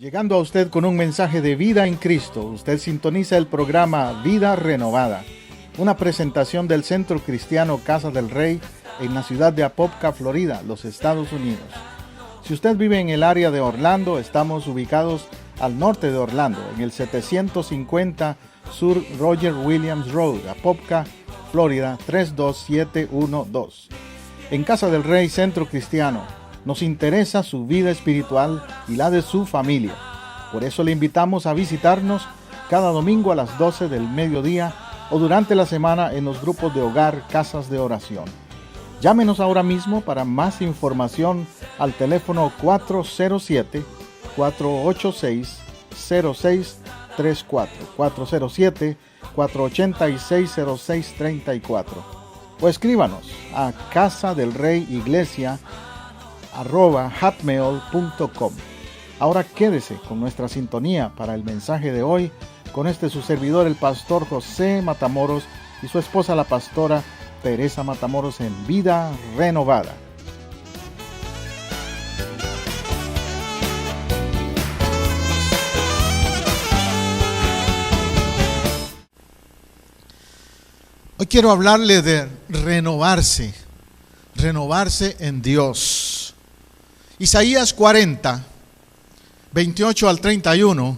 Llegando a usted con un mensaje de vida en Cristo, usted sintoniza el programa Vida Renovada, una presentación del Centro Cristiano Casa del Rey en la ciudad de Apopka, Florida, los Estados Unidos. Si usted vive en el área de Orlando, estamos ubicados al norte de Orlando, en el 750 Sur Roger Williams Road, Apopka, Florida 32712. En Casa del Rey Centro Cristiano, nos interesa su vida espiritual y la de su familia. Por eso le invitamos a visitarnos cada domingo a las 12 del mediodía o durante la semana en los grupos de hogar Casas de Oración. Llámenos ahora mismo para más información al teléfono 407-486-0634, 407-486-0634. O escríbanos a casadelreyiglesia@hotmail.com. Ahora quédese con nuestra sintonía para el mensaje de hoy, con su servidor, el pastor José Matamoros, y su esposa, la pastora Teresa Matamoros, en Vida Renovada. Hoy quiero hablarle de renovarse en Dios. Isaías 40, 28 al 31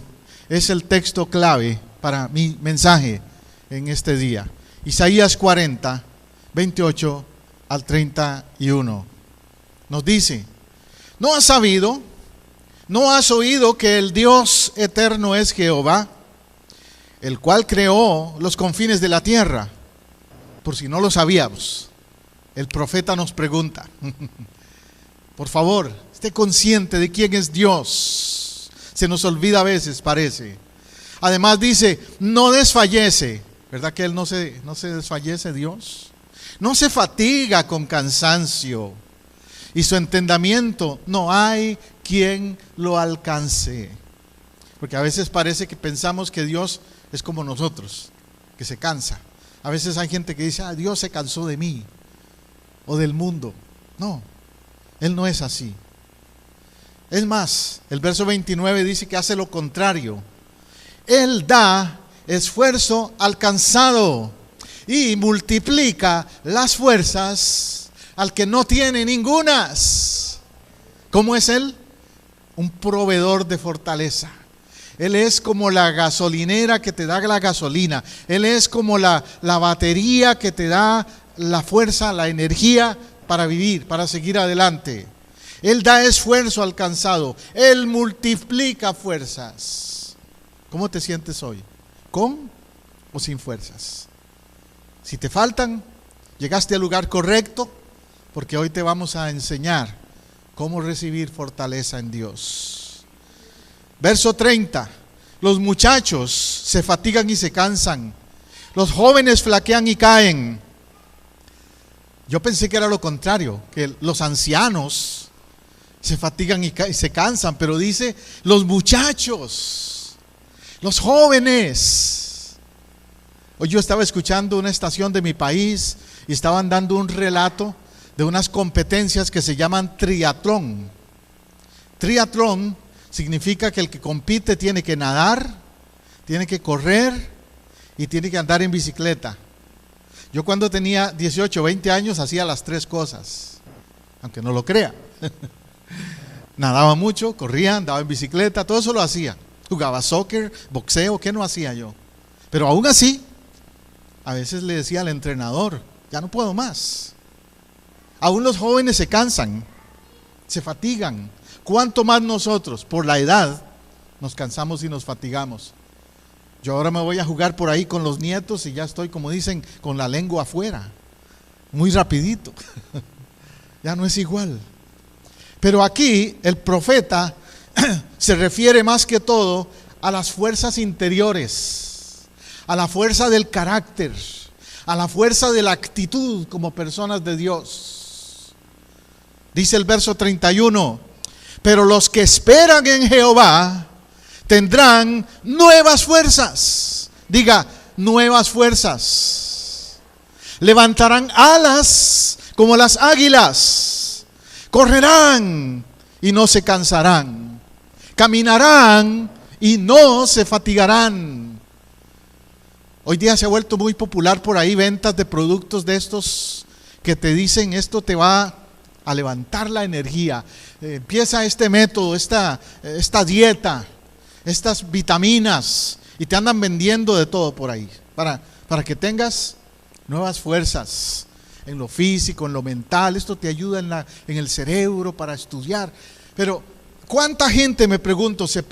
es el texto clave para mi mensaje en este día. Isaías 40, 28 al 31 nos dice: ¿No has sabido, no has oído que el Dios eterno es Jehová, el cual creó los confines de la tierra? Por si no lo sabíamos, el profeta nos pregunta. Por favor, esté consciente de quién es Dios. Se nos olvida a veces, parece. Además dice, no desfallece. ¿Verdad que Él no se desfallece, Dios? No se fatiga con cansancio. Y su entendimiento no hay quien lo alcance. Porque a veces parece que pensamos que Dios es como nosotros, que se cansa. A veces hay gente que dice, Dios se cansó de mí o del mundo. No, Él no es así. Es más, el verso 29 dice que hace lo contrario. Él da esfuerzo al cansado y multiplica las fuerzas al que no tiene ningunas. ¿Cómo es Él? Un proveedor de fortaleza. Él es como la gasolinera que te da la gasolina. Él es como la batería que te da la fuerza, la energía para vivir, para seguir adelante. Él da esfuerzo al cansado. Él multiplica fuerzas. ¿Cómo te sientes hoy? ¿Con o sin fuerzas? Si te faltan, llegaste al lugar correcto, porque hoy te vamos a enseñar cómo recibir fortaleza en Dios. Verso 30, los muchachos se fatigan y se cansan, los jóvenes flaquean y caen. Yo pensé que era lo contrario, que los ancianos se fatigan y se cansan, pero dice los muchachos, los jóvenes. Hoy yo estaba escuchando una estación de mi país y estaban dando un relato de unas competencias que se llaman triatlón. Triatlón significa que el que compite tiene que nadar, tiene que correr y tiene que andar en bicicleta. Yo cuando tenía 18 o 20 años hacía las tres cosas, aunque no lo crea. Nadaba mucho, corría, andaba en bicicleta, todo eso lo hacía. Jugaba soccer, boxeo, ¿qué no hacía yo? Pero aún así, a veces le decía al entrenador, ya no puedo más. Aún los jóvenes se cansan, se fatigan. ¿Cuánto más nosotros, por la edad, nos cansamos y nos fatigamos? Yo ahora me voy a jugar por ahí con los nietos y ya estoy, como dicen, con la lengua afuera. Muy rapidito. Ya no es igual. Pero aquí el profeta se refiere más que todo a las fuerzas interiores, a la fuerza del carácter, a la fuerza de la actitud como personas de Dios. Dice el verso 31, pero los que esperan en Jehová tendrán nuevas fuerzas. Diga, nuevas fuerzas. Levantarán alas como las águilas. Correrán y no se cansarán. caminarán y no se fatigarán. Hoy día se ha vuelto muy popular por ahí ventas de productos de estos que te dicen esto te va a levantar la energía. Empieza este método, esta dieta, estas vitaminas, y te andan vendiendo de todo por ahí para que tengas nuevas fuerzas en lo físico, en lo mental. Esto te ayuda en el cerebro para estudiar. Pero ¿cuánta gente, me pregunto, se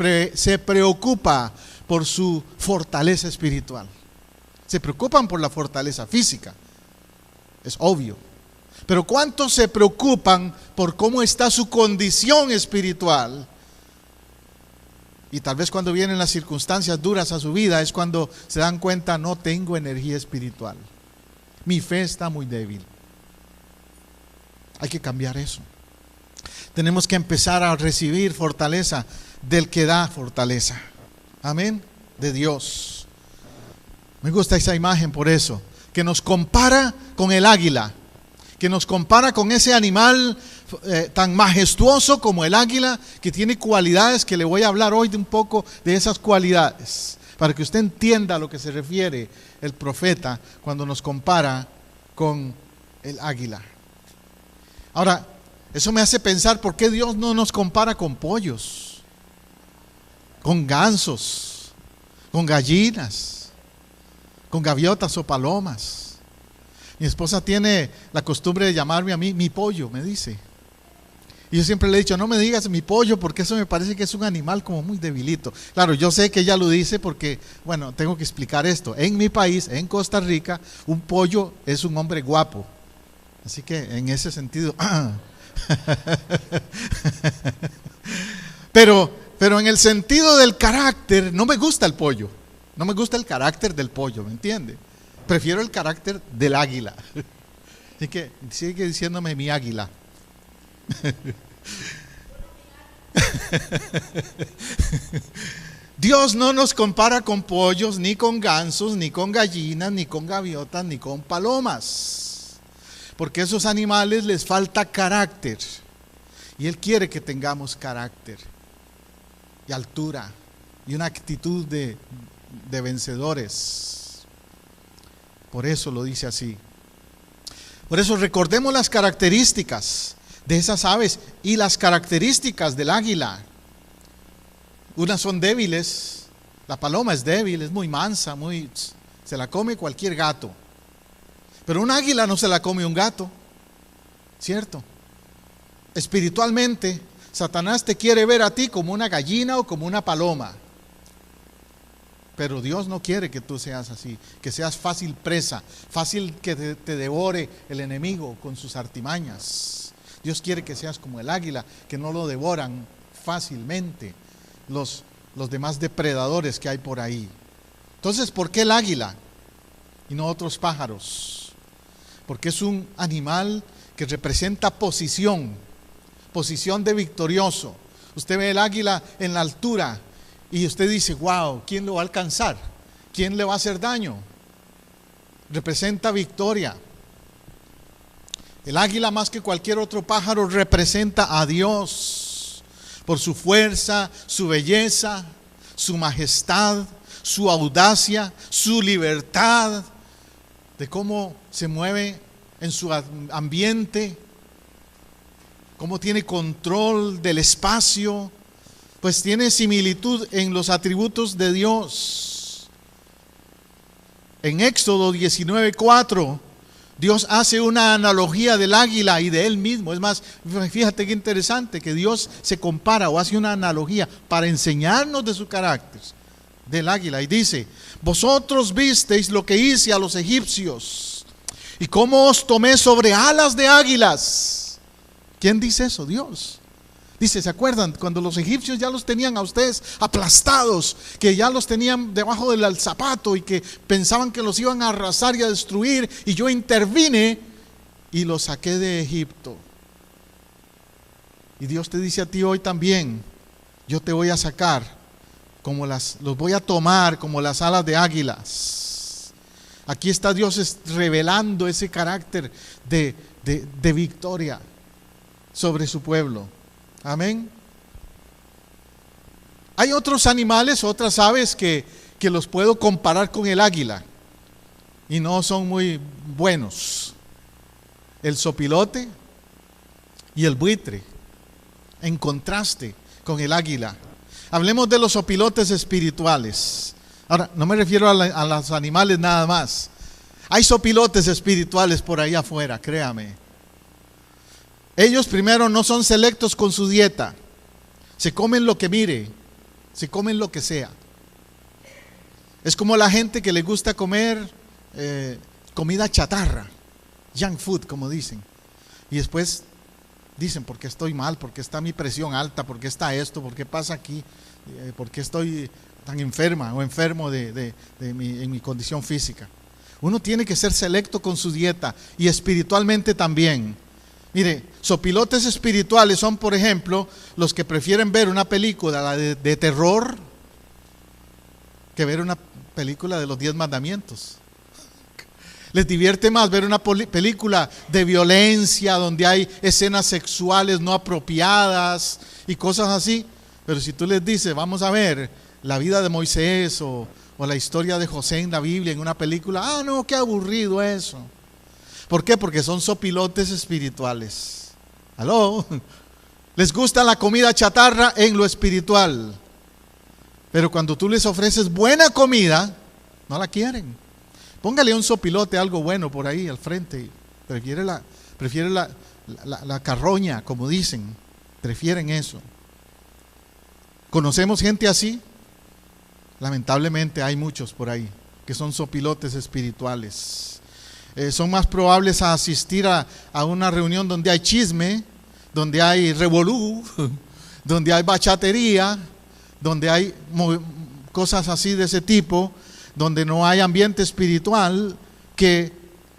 preocupa por su fortaleza espiritual? Se preocupan por la fortaleza física, es obvio. Pero ¿cuántos se preocupan por cómo está su condición espiritual? Y tal vez cuando vienen las circunstancias duras a su vida es cuando se dan cuenta, no tengo energía espiritual. Mi fe está muy débil. Hay que cambiar eso. Tenemos que empezar a recibir fortaleza del que da fortaleza. Amén. De Dios. Me gusta esa imagen por eso, que nos compara con el águila, que nos compara con ese animal tan majestuoso como el águila, que tiene cualidades que le voy a hablar hoy de un poco de esas cualidades, para que usted entienda a lo que se refiere el profeta cuando nos compara con el águila. Ahora, eso me hace pensar por qué Dios no nos compara con pollos, con gansos, con gallinas, con gaviotas o palomas. Mi esposa tiene la costumbre de llamarme a mí mi pollo, me dice. Y yo siempre le he dicho, no me digas mi pollo, porque eso me parece que es un animal como muy debilito. Claro, yo sé que ella lo dice porque, bueno, tengo que explicar esto. En mi país, en Costa Rica, un pollo es un hombre guapo. Así que en ese sentido... Pero en el sentido del carácter, no me gusta el pollo. No me gusta el carácter del pollo, ¿me entiende? Prefiero el carácter del águila. Así que sigue diciéndome mi águila. Dios no nos compara con pollos, ni con gansos, ni con gallinas, ni con gaviotas, ni con palomas. Porque a esos animales les falta carácter. Y Él quiere que tengamos carácter y altura y una actitud de vencedores. Por eso lo dice así. Por eso recordemos las características de esas aves y las características del águila. Unas son débiles. La paloma es débil, es muy mansa, se la come cualquier gato. Pero un águila no se la come un gato, ¿cierto? Espiritualmente, Satanás te quiere ver a ti como una gallina o como una paloma. Pero Dios no quiere que tú seas así, que seas fácil presa, fácil que te devore el enemigo con sus artimañas. Dios quiere que seas como el águila, que no lo devoran fácilmente los demás depredadores que hay por ahí. Entonces, ¿por qué el águila y no otros pájaros? Porque es un animal que representa posición de victorioso. Usted ve el águila en la altura y usted dice, wow, ¿quién lo va a alcanzar? ¿Quién le va a hacer daño? Representa victoria. El águila, más que cualquier otro pájaro, representa a Dios por su fuerza, su belleza, su majestad, su audacia, su libertad, de cómo se mueve en su ambiente, cómo tiene control del espacio. Pues tiene similitud en los atributos de Dios. En Éxodo 19:4, Dios hace una analogía del águila y de Él mismo. Es más, fíjate qué interesante que Dios se compara o hace una analogía para enseñarnos de su carácter del águila. Y dice, vosotros visteis lo que hice a los egipcios y cómo os tomé sobre alas de águilas. ¿Quién dice eso? Dios. Dice, ¿se acuerdan? Cuando los egipcios ya los tenían a ustedes aplastados, que ya los tenían debajo del zapato y que pensaban que los iban a arrasar y a destruir, y yo intervine y los saqué de Egipto. Y Dios te dice a ti hoy también, yo te voy a sacar, los voy a tomar como las alas de águilas. Aquí está Dios revelando ese carácter de victoria sobre su pueblo. Amén. Hay otros animales, otras aves que los puedo comparar con el águila y no son muy buenos. El zopilote y el buitre, en contraste con el águila. Hablemos de los zopilotes espirituales. Ahora, no me refiero a los animales nada más. Hay zopilotes espirituales por ahí afuera, créame. Ellos primero no son selectos con su dieta. Se comen lo que mire, se comen lo que sea. Es como la gente que le gusta comer comida chatarra, junk food, como dicen. Y después dicen, ¿por qué estoy mal? ¿Por qué está mi presión alta? ¿Por qué está esto? ¿Por qué pasa aquí? ¿Por qué estoy tan enferma o enfermo en mi condición física? Uno tiene que ser selecto con su dieta y espiritualmente también. Mire, zopilotes espirituales son, por ejemplo, los que prefieren ver una película de terror que ver una película de los 10 mandamientos. Les divierte más ver una película de violencia donde hay escenas sexuales no apropiadas y cosas así. Pero si tú les dices, vamos a ver la vida de Moisés o la historia de José en la Biblia en una película, no, qué aburrido eso. ¿Por qué? Porque son zopilotes espirituales. ¿Aló? Les gusta la comida chatarra en lo espiritual, pero cuando tú les ofreces buena comida, no la quieren. Póngale un zopilote, algo bueno por ahí al frente. Prefiere la carroña, como dicen. Prefieren eso. ¿Conocemos gente así? Lamentablemente hay muchos por ahí que son zopilotes espirituales. Son más probables a asistir a una reunión donde hay chisme, donde hay revolú, donde hay bachatería, donde hay cosas así de ese tipo, donde no hay ambiente espiritual, que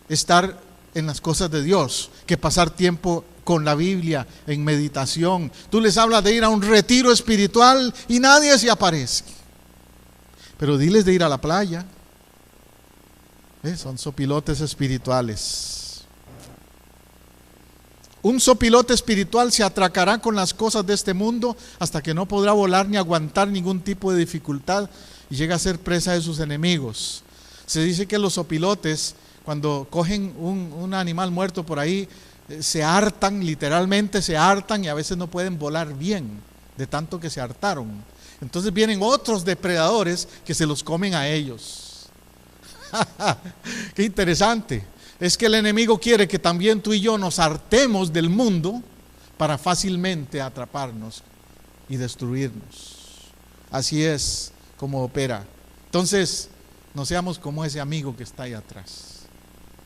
estar en las cosas de Dios, que pasar tiempo con la Biblia, en meditación. Tú les hablas de ir a un retiro espiritual y nadie se aparece. Pero diles de ir a la playa. Son zopilotes espirituales. Un zopilote espiritual se atracará con las cosas de este mundo hasta que no podrá volar ni aguantar ningún tipo de dificultad y llega a ser presa de sus enemigos. Se dice que los zopilotes, cuando cogen un animal muerto por ahí, se hartan, literalmente se hartan, y a veces no pueden volar bien de tanto que se hartaron. Entonces vienen otros depredadores que se los comen a ellos. Qué interesante. Es que el enemigo quiere que también tú y yo nos hartemos del mundo para fácilmente atraparnos y destruirnos. Así es como opera. Entonces, no seamos como ese amigo que está ahí atrás.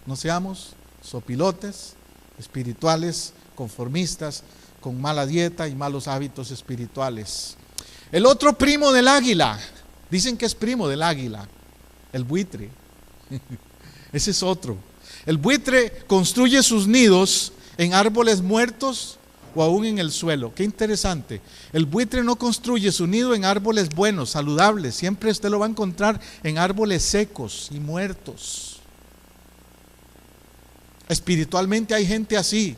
No seamos zopilotes espirituales, conformistas, con mala dieta y malos hábitos espirituales. El otro primo del águila, dicen que es primo del águila, el buitre. Ese es otro. El buitre construye sus nidos en árboles muertos o aún en el suelo. Qué interesante. El buitre no construye su nido en árboles buenos, saludables. Siempre usted lo va a encontrar en árboles secos y muertos. Espiritualmente hay gente así,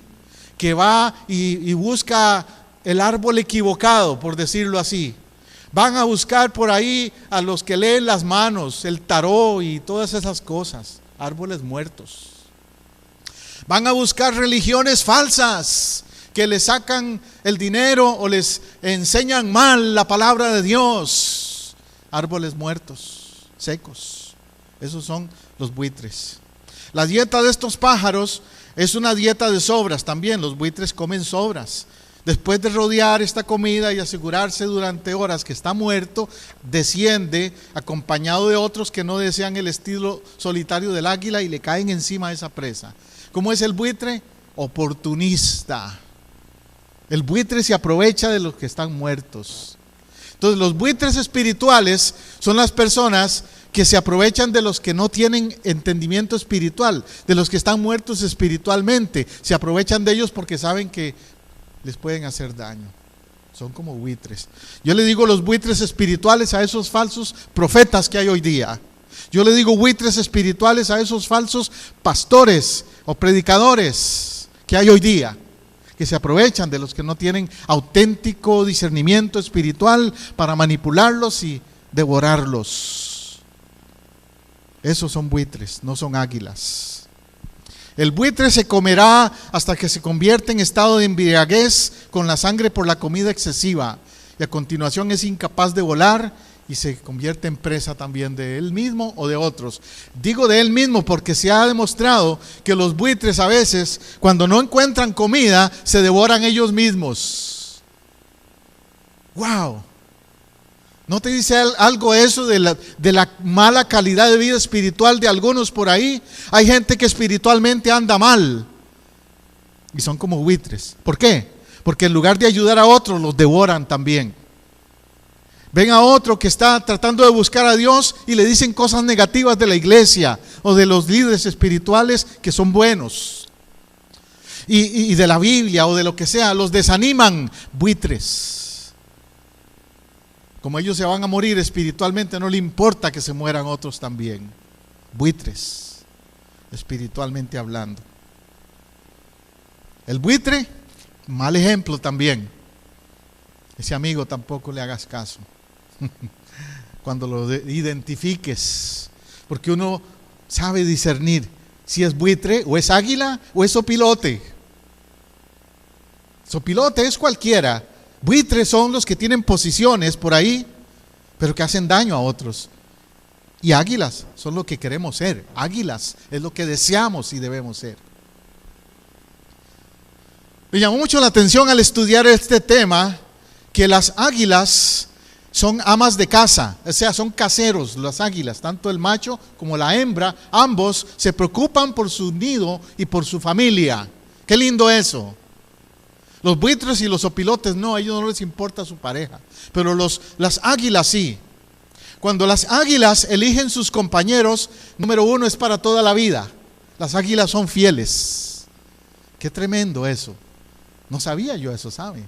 que va y busca el árbol equivocado, por decirlo así. Van a buscar por ahí a los que leen las manos, el tarot y todas esas cosas, árboles muertos. Van a buscar religiones falsas que les sacan el dinero o les enseñan mal la palabra de Dios. Árboles muertos, secos. Esos son los buitres. La dieta de estos pájaros es una dieta de sobras también. Los buitres comen sobras. Después de rodear esta comida y asegurarse durante horas que está muerto, desciende acompañado de otros que no desean el estilo solitario del águila y le caen encima de esa presa. ¿Cómo es el buitre? Oportunista. El buitre se aprovecha de los que están muertos. Entonces, los buitres espirituales son las personas que se aprovechan de los que no tienen entendimiento espiritual, de los que están muertos espiritualmente. Se aprovechan de ellos porque saben que les pueden hacer daño. Son como buitres. Yo le digo los buitres espirituales a esos falsos profetas que hay hoy día. Yo le digo buitres espirituales a esos falsos pastores o predicadores que hay hoy día, que se aprovechan de los que no tienen auténtico discernimiento espiritual para manipularlos y devorarlos. Esos son buitres, no son águilas. El buitre se comerá hasta que se convierte en estado de embriaguez con la sangre por la comida excesiva, y a continuación es incapaz de volar y se convierte en presa también de él mismo o de otros. Digo de él mismo porque se ha demostrado que los buitres a veces, cuando no encuentran comida, se devoran ellos mismos. ¡Wow! ¿No te dice algo eso de la mala calidad de vida espiritual de algunos por ahí? Hay gente que espiritualmente anda mal y son como buitres. ¿Por qué? Porque en lugar de ayudar a otros, los devoran también. Ven a otro que está tratando de buscar a Dios y le dicen cosas negativas de la iglesia o de los líderes espirituales que son buenos, y de la Biblia o de lo que sea. Los desaniman. Buitres. Como ellos se van a morir espiritualmente, no le importa que se mueran otros también. Buitres, espiritualmente hablando. El buitre, mal ejemplo también. Ese amigo tampoco le hagas caso cuando lo identifiques, porque uno sabe discernir si es buitre o es águila o es sopilote. Sopilote es cualquiera. Buitres son los que tienen posiciones por ahí, pero que hacen daño a otros. Y águilas son lo que queremos ser. Águilas es lo que deseamos y debemos ser. Me llamó mucho la atención al estudiar este tema que las águilas son amas de casa, o sea, son caseros. Las águilas, tanto el macho como la hembra, ambos se preocupan por su nido y por su familia. Qué lindo eso. Los buitres y los opilotes no, a ellos no les importa su pareja, pero las águilas sí. Cuando las águilas eligen sus compañeros, número uno, es para toda la vida. Las águilas son fieles. Qué tremendo eso. No sabía yo eso, ¿sabe?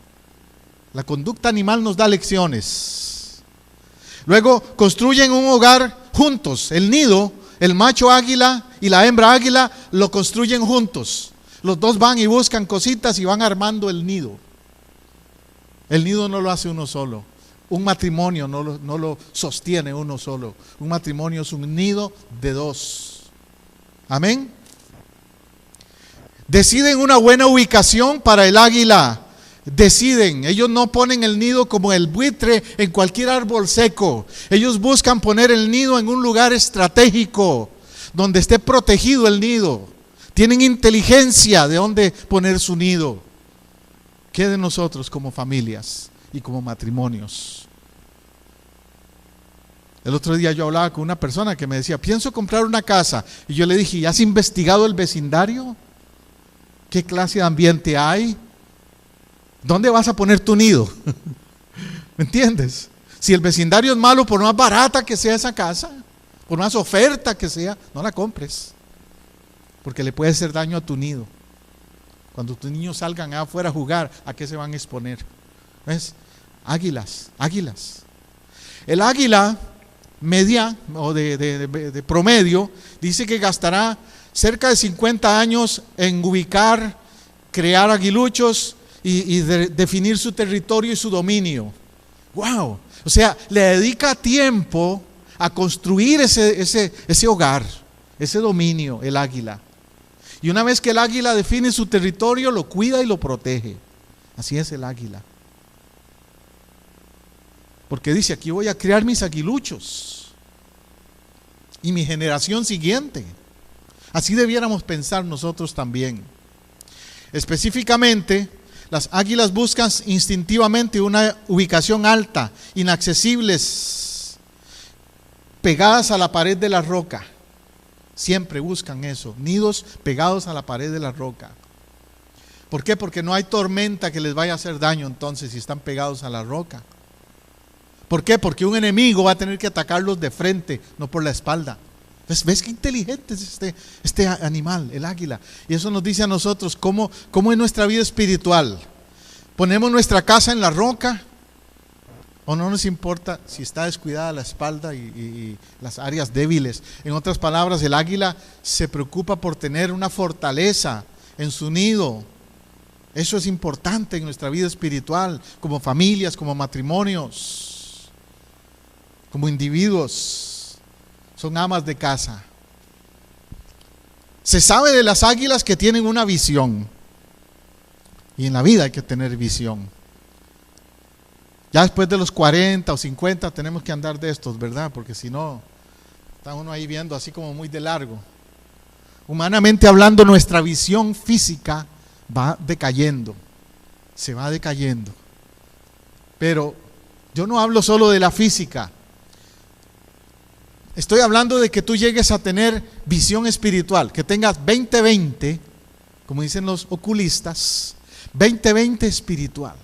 La conducta animal nos da lecciones. Luego construyen un hogar juntos. El nido, el macho águila y la hembra águila lo construyen juntos. Los dos van y buscan cositas y van armando el nido. El nido no lo hace uno solo. Un matrimonio no lo sostiene uno solo. Un matrimonio es un nido de dos. Amén. Deciden una buena ubicación para el águila. Deciden, ellos no ponen el nido como el buitre en cualquier árbol seco. Ellos buscan poner el nido en un lugar estratégico, donde esté protegido el nido. Tienen inteligencia de dónde poner su nido. ¿Qué de nosotros como familias y como matrimonios? El otro día yo hablaba con una persona que me decía, pienso comprar una casa. Y yo le dije, ¿ya has investigado el vecindario? ¿Qué clase de ambiente hay? ¿Dónde vas a poner tu nido? ¿Me entiendes? Si el vecindario es malo, por más barata que sea esa casa, por más oferta que sea, no la compres, porque le puede hacer daño a tu nido. Cuando tus niños salgan afuera a jugar, ¿a qué se van a exponer? ¿Ves? Águilas, águilas. El águila media o de promedio dice que gastará cerca de 50 años en ubicar, crear aguiluchos y definir su territorio y su dominio. ¡Wow! O sea, le dedica tiempo a construir ese hogar, ese dominio, el águila. Y una vez que el águila define su territorio, lo cuida y lo protege. Así es el águila. Porque dice, aquí voy a criar mis aguiluchos y mi generación siguiente. Así debiéramos pensar nosotros también. Específicamente, las águilas buscan instintivamente una ubicación alta, inaccesibles, pegadas a la pared de la roca. Siempre buscan eso, nidos pegados a la pared de la roca. ¿Por qué? Porque no hay tormenta que les vaya a hacer daño entonces si están pegados a la roca. ¿Por qué? Porque un enemigo va a tener que atacarlos de frente, no por la espalda. ¿Ves qué inteligente es este animal, el águila? Y eso nos dice a nosotros cómo es nuestra vida espiritual. ¿Ponemos nuestra casa en la roca? ¿O no nos importa si está descuidada la espalda y las áreas débiles? En otras palabras, el águila se preocupa por tener una fortaleza en su nido, Eso es importante en nuestra vida espiritual, como familias, como matrimonios, como individuos. Son amas de casa. Se sabe de las águilas que tienen una visión. Y en la vida hay que tener visión. Ya después de los 40 o 50 tenemos que andar de estos, ¿verdad? Porque si no, está uno ahí viendo así como muy de largo. Humanamente hablando, nuestra visión física va decayendo, se va decayendo. Pero yo no hablo solo de la física. Estoy hablando de que tú llegues a tener visión espiritual, que tengas 20/20, como dicen los oculistas, 20/20 espiritual.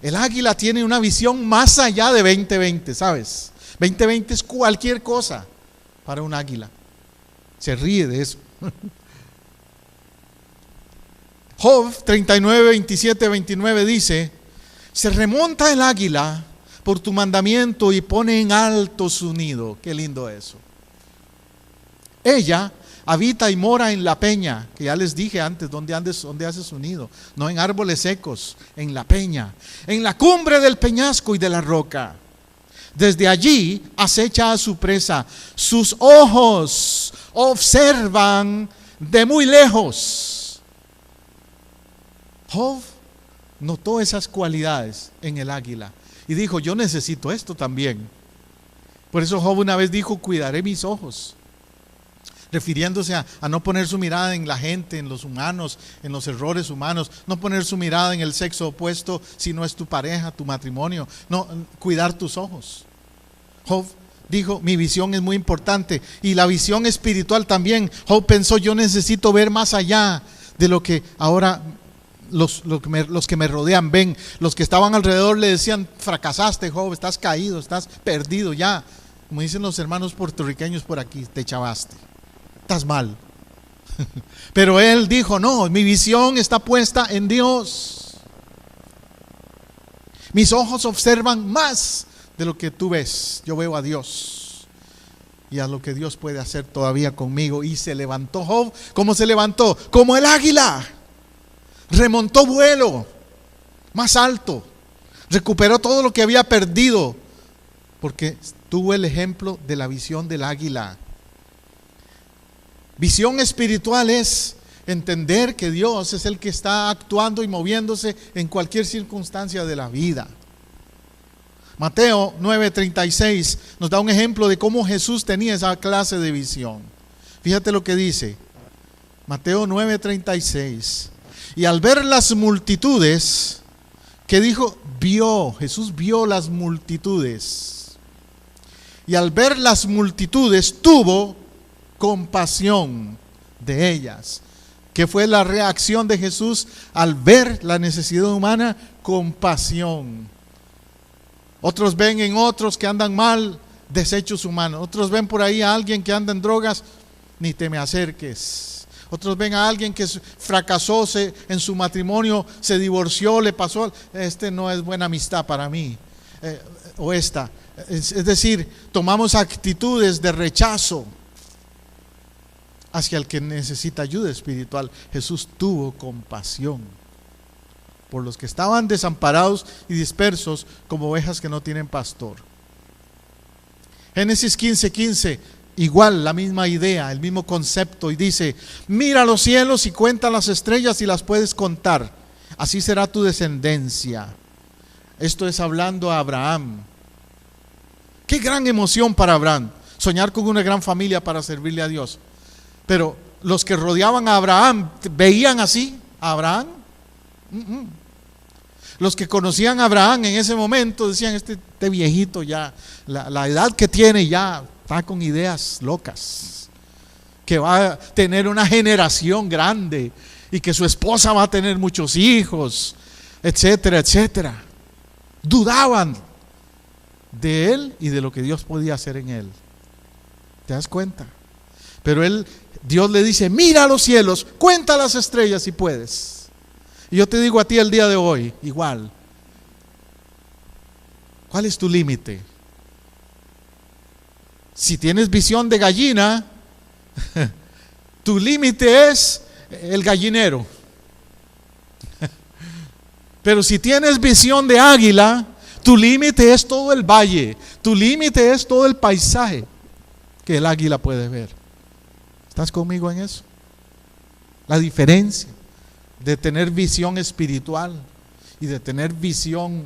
El águila tiene una visión más allá de 20/20, ¿sabes? 20/20 es cualquier cosa para un águila. Se ríe de eso. Job 39, 27, 29 dice: se remonta el águila por tu mandamiento y pone en alto su nido. Qué lindo eso. Ella habita y mora en la peña, que ya les dije antes, donde hace su nido, no en árboles secos, en la peña, en la cumbre del peñasco y de la roca. Desde allí acecha a su presa, sus ojos observan de muy lejos. Job notó esas cualidades en el águila y dijo: yo necesito esto también. Por eso Job una vez dijo: cuidaré mis ojos, refiriéndose a no poner su mirada en la gente, en los humanos, en los errores humanos, no poner su mirada en el sexo opuesto si no es tu pareja, tu matrimonio, no, cuidar tus ojos. Job dijo: mi visión es muy importante, y la visión espiritual también. Job pensó: yo necesito ver más allá de lo que ahora los que me rodean ven. Los que estaban alrededor le decían: fracasaste, Job, estás caído, estás perdido ya, como dicen los hermanos puertorriqueños por aquí, te chavaste, estás mal. Pero él dijo: no, mi visión está puesta en Dios. Mis ojos observan más de lo que tú ves. Yo veo a Dios y a lo que Dios puede hacer todavía conmigo. Y se levantó Job. ¿Cómo se levantó? Como el águila. Remontó vuelo más alto, recuperó todo lo que había perdido, porque tuvo el ejemplo de la visión del águila. Visión espiritual es entender que Dios es el que está actuando y moviéndose en cualquier circunstancia de la vida. Mateo 9:36 nos da un ejemplo de cómo Jesús tenía esa clase de visión. Fíjate lo que dice Mateo 9:36. Y al ver las multitudes, ¿qué dijo? Jesús vio las multitudes. Y al ver las multitudes, tuvo compasión de ellas. ¿Qué fue la reacción de Jesús al ver la necesidad humana? Compasión. Otros ven en otros que andan mal, desechos humanos. Otros ven por ahí a alguien que anda en drogas: ni te me acerques. Otros ven a alguien que fracasó en su matrimonio, se divorció, le pasó: no es buena amistad para mí, o esta. Es decir, tomamos actitudes de rechazo hacia el que necesita ayuda espiritual. Jesús tuvo compasión por los que estaban desamparados y dispersos como ovejas que no tienen pastor. Génesis 15:15. Igual, la misma idea, el mismo concepto, y dice: mira los cielos y cuenta las estrellas si las puedes contar, así será tu descendencia. Esto es hablando a Abraham. Qué gran emoción para Abraham, soñar con una gran familia para servirle a Dios. Pero los que rodeaban a Abraham, ¿veían así a Abraham? Los que conocían a Abraham en ese momento decían: este viejito ya, la edad que tiene ya está con ideas locas, que va a tener una generación grande y que su esposa va a tener muchos hijos, etcétera, etcétera. Dudaban de él y de lo que Dios podía hacer en él. ¿Te das cuenta? Pero Dios le dice: mira los cielos, cuenta las estrellas si puedes. Y yo te digo a ti el día de hoy, igual, ¿cuál es tu límite? Si tienes visión de gallina, tu límite es el gallinero. Pero si tienes visión de águila, tu límite es todo el valle, tu límite es todo el paisaje que el águila puede ver. ¿Estás conmigo en eso? La diferencia de tener visión espiritual y de tener visión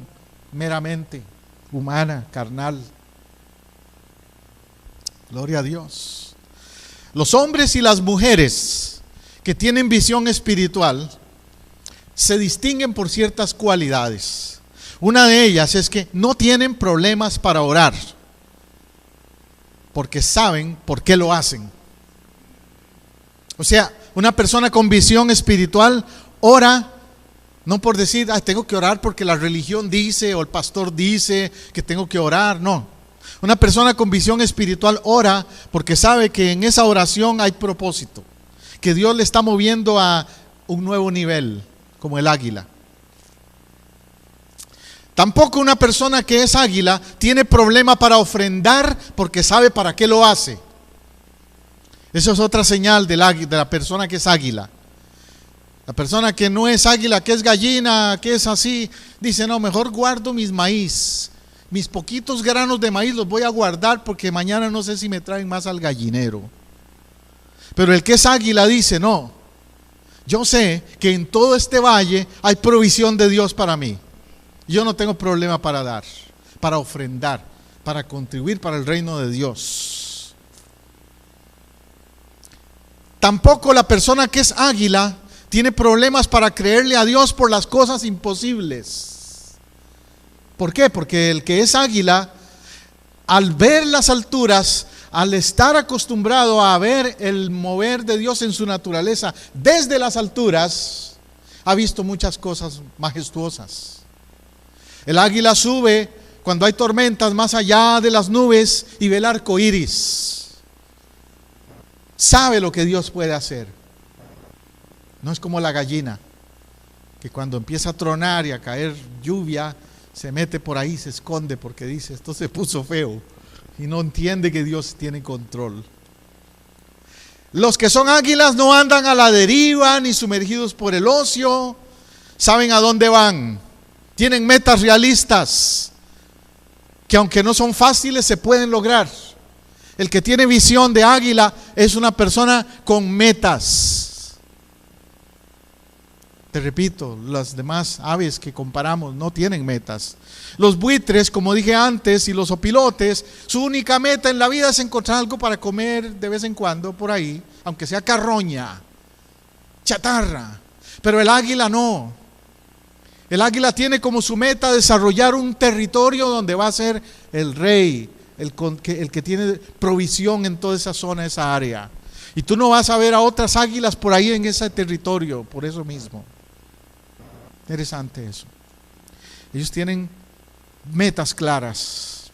meramente humana, carnal. Gloria a Dios. Los hombres y las mujeres que tienen visión espiritual se distinguen por ciertas cualidades. Una de ellas es que no tienen problemas para orar, porque saben por qué lo hacen. O sea, una persona con visión espiritual ora no por decir, tengo que orar porque la religión dice o el pastor dice que tengo que orar. No, una persona con visión espiritual ora porque sabe que en esa oración hay propósito, que Dios le está moviendo a un nuevo nivel, como el águila. Tampoco una persona que es águila tiene problema para ofrendar porque sabe para qué lo hace. Eso es otra señal de la persona que es águila. La persona que no es águila, que es gallina, que es así, dice, no, mejor guardo mis maíz, mis poquitos granos de maíz los voy a guardar porque mañana no sé si me traen más al gallinero. Pero el que es águila dice, no, yo sé que en todo este valle hay provisión de Dios para mí. Yo no tengo problema para dar, para ofrendar, para contribuir para el reino de Dios. Tampoco la persona que es águila tiene problemas para creerle a Dios por las cosas imposibles. ¿Por qué? Porque el que es águila, al ver las alturas, al estar acostumbrado a ver el mover de Dios en su naturaleza desde las alturas, ha visto muchas cosas majestuosas. El águila sube cuando hay tormentas más allá de las nubes y ve el arco iris. Sabe lo que Dios puede hacer. No es como la gallina, que cuando empieza a tronar y a caer lluvia, se mete por ahí, se esconde porque dice, esto se puso feo, y no entiende que Dios tiene control. Los que son águilas no andan a la deriva ni sumergidos por el ocio, saben a dónde van, tienen metas realistas, que aunque no son fáciles, se pueden lograr. El que tiene visión de águila es una persona con metas. Te repito, las demás aves que comparamos no tienen metas. Los buitres, como dije antes, y los opilotes, su única meta en la vida es encontrar algo para comer de vez en cuando por ahí, aunque sea carroña, chatarra. Pero el águila no. El águila tiene como su meta desarrollar un territorio donde va a ser el rey, el que tiene provisión en toda esa zona, esa área. Y tú no vas a ver a otras águilas por ahí en ese territorio, por eso mismo. Interesante eso. Ellos tienen metas claras.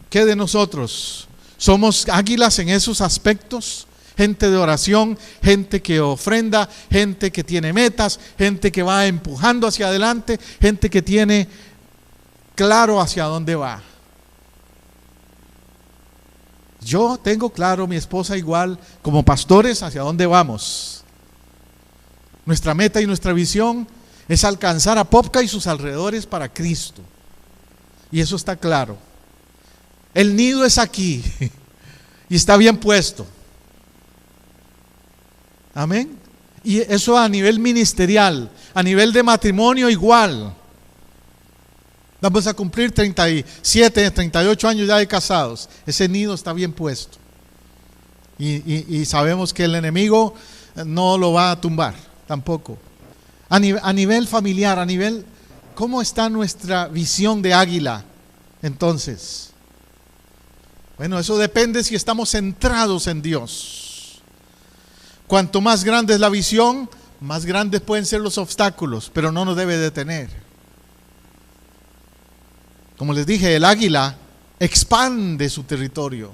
¿Qué de nosotros? ¿Somos águilas en esos aspectos? Gente de oración, gente que ofrenda, gente que tiene metas, gente que va empujando hacia adelante, gente que tiene claro hacia dónde va. Yo tengo claro, mi esposa igual, como pastores, hacia dónde vamos. Nuestra meta y nuestra visión es alcanzar a Popca y sus alrededores para Cristo. Y eso está claro. El nido es aquí y está bien puesto. Amén. Y eso a nivel ministerial, a nivel de matrimonio igual. Vamos a cumplir 37, 38 años ya de casados. Ese nido está bien puesto. Y sabemos que el enemigo no lo va a tumbar. Tampoco. A nivel familiar, a nivel, ¿cómo está nuestra visión de águila? Entonces, bueno, eso depende si estamos centrados en Dios. Cuanto más grande es la visión, más grandes pueden ser los obstáculos, pero no nos debe detener. Como les dije, el águila expande su territorio,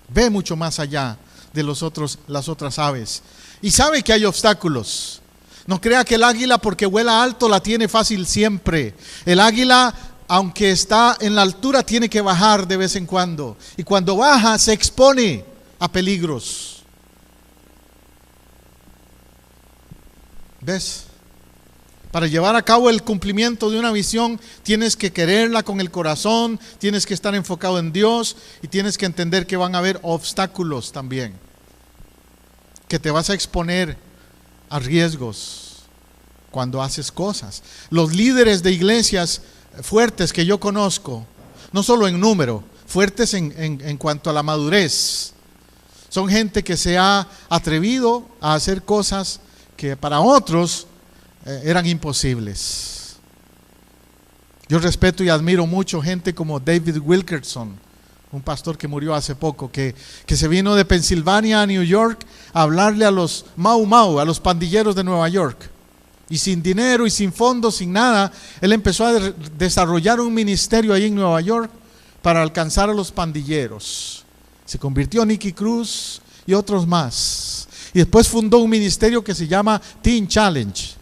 ve mucho más allá de las otras aves. Y sabe que hay obstáculos. No crea que el águila, porque vuela alto, la tiene fácil siempre. El águila, aunque está en la altura, tiene que bajar de vez en cuando. Y cuando baja, se expone a peligros. ¿Ves? Para llevar a cabo el cumplimiento de una visión, tienes que quererla con el corazón, tienes que estar enfocado en Dios y tienes que entender que van a haber obstáculos también, que te vas a exponer a riesgos cuando haces cosas. Los líderes de iglesias fuertes que yo conozco, no solo en número, fuertes en cuanto a la madurez, son gente que se ha atrevido a hacer cosas que para otros eran imposibles. Yo respeto y admiro mucho gente como David Wilkerson, un pastor que murió hace poco, que se vino de Pensilvania a New York a hablarle a los Mau Mau, a los pandilleros de Nueva York. Y sin dinero y sin fondos, sin nada, él empezó a desarrollar un ministerio ahí en Nueva York para alcanzar a los pandilleros. Se convirtió en Nicky Cruz y otros más. Y después fundó un ministerio que se llama Teen Challenge.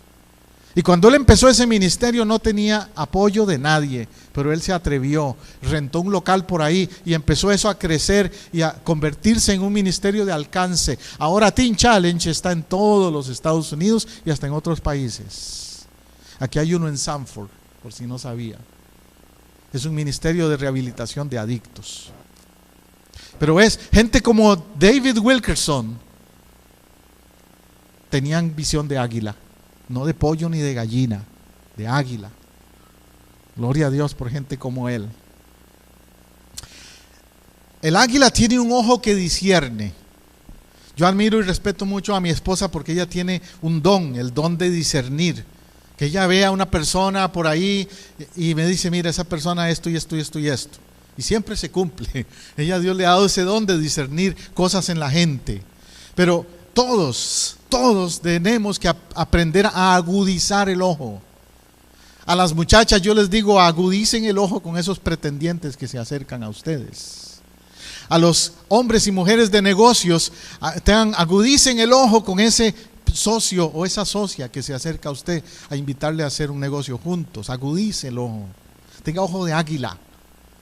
Y cuando él empezó ese ministerio no tenía apoyo de nadie, pero él se atrevió, rentó un local por ahí y empezó eso a crecer y a convertirse en un ministerio de alcance. Ahora Teen Challenge está en todos los Estados Unidos y hasta en otros países. Aquí hay uno en Sanford, por si no sabía. Es un ministerio de rehabilitación de adictos. Pero es gente como David Wilkerson, tenían visión de águila. No de pollo ni de gallina, de águila. Gloria a Dios por gente como él. El águila tiene un ojo que discierne. Yo admiro y respeto mucho a mi esposa porque ella tiene un don, el don de discernir. Que ella ve a una persona por ahí y me dice, mira, esa persona esto y esto y esto y esto. Y siempre se cumple. Ella, Dios le ha dado ese don de discernir cosas en la gente. Pero todos tenemos que aprender a agudizar el ojo. A las muchachas yo les digo, agudicen el ojo con esos pretendientes que se acercan a ustedes. A los hombres y mujeres de negocios, agudicen el ojo con ese socio o esa socia que se acerca a usted a invitarle a hacer un negocio juntos. Agudice el ojo. Tenga ojo de águila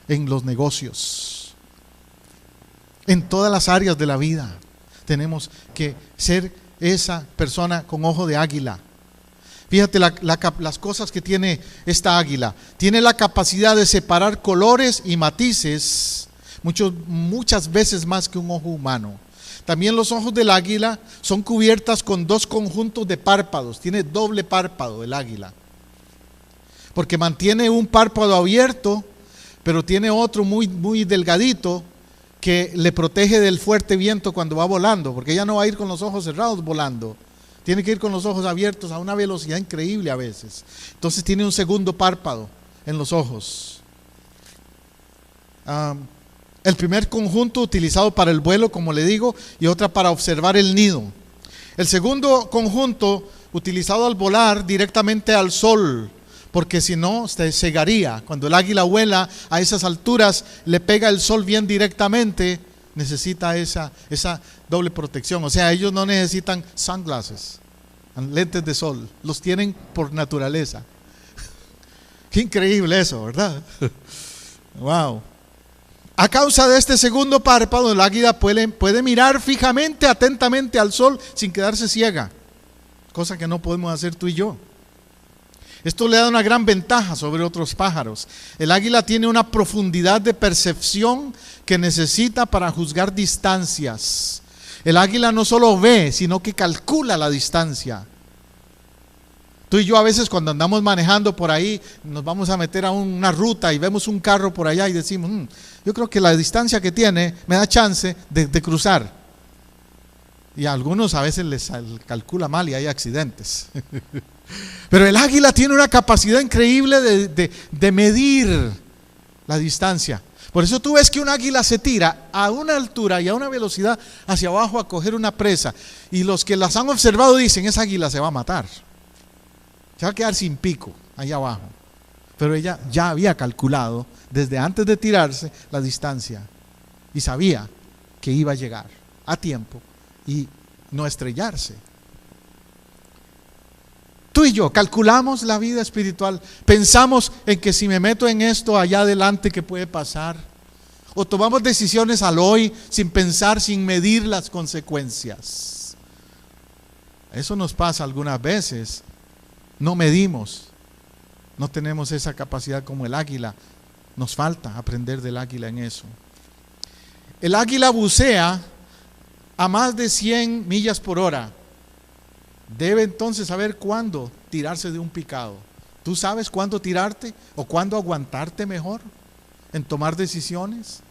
en los negocios. En todas las áreas de la vida tenemos que ser esa persona con ojo de águila. Fíjate las cosas que tiene esta águila. Tiene la capacidad de separar colores y matices muchas veces más que un ojo humano. También los ojos del águila son cubiertas con dos conjuntos de párpados. Tiene doble párpado el águila, porque mantiene un párpado abierto, pero tiene otro muy, muy delgadito que le protege del fuerte viento cuando va volando, porque ella no va a ir con los ojos cerrados volando, tiene que ir con los ojos abiertos a una velocidad increíble a veces. Entonces tiene un segundo párpado en los ojos. El primer conjunto utilizado para el vuelo, como le digo, y otra para observar el nido. El segundo conjunto utilizado al volar directamente al sol, porque si no se cegaría. Cuando el águila vuela a esas alturas, le pega el sol bien directamente, necesita esa doble protección. O sea, ellos no necesitan sunglasses, lentes de sol, los tienen por naturaleza. Qué increíble eso, ¿verdad? Wow. A causa de este segundo párpado, el águila puede mirar fijamente, atentamente al sol sin quedarse ciega, cosa que no podemos hacer tú y yo. Esto le da una gran ventaja sobre otros pájaros. El águila tiene una profundidad de percepción que necesita para juzgar distancias. El águila no solo ve, sino que calcula la distancia. Tú y yo a veces cuando andamos manejando por ahí, nos vamos a meter a una ruta y vemos un carro por allá y decimos, yo creo que la distancia que tiene me da chance de cruzar. Y a algunos a veces les calcula mal y hay accidentes. Pero el águila tiene una capacidad increíble de medir la distancia. Por eso tú ves que un águila se tira a una altura y a una velocidad hacia abajo a coger una presa. Y los que las han observado dicen, esa águila se va a matar. Se va a quedar sin pico allá abajo. Pero ella ya había calculado desde antes de tirarse la distancia. Y sabía que iba a llegar a tiempo y no estrellarse. Tú y yo calculamos la vida espiritual, pensamos en que si me meto en esto allá adelante, ¿qué puede pasar? O tomamos decisiones al hoy sin pensar, sin medir las consecuencias. Eso nos pasa algunas veces no medimos, no tenemos esa capacidad como el águila. Nos falta aprender del águila en eso. El águila bucea a más de 100 millas por hora. Debe entonces saber cuándo tirarse de un picado. ¿Tú sabes cuándo tirarte o cuándo aguantarte mejor en tomar decisiones,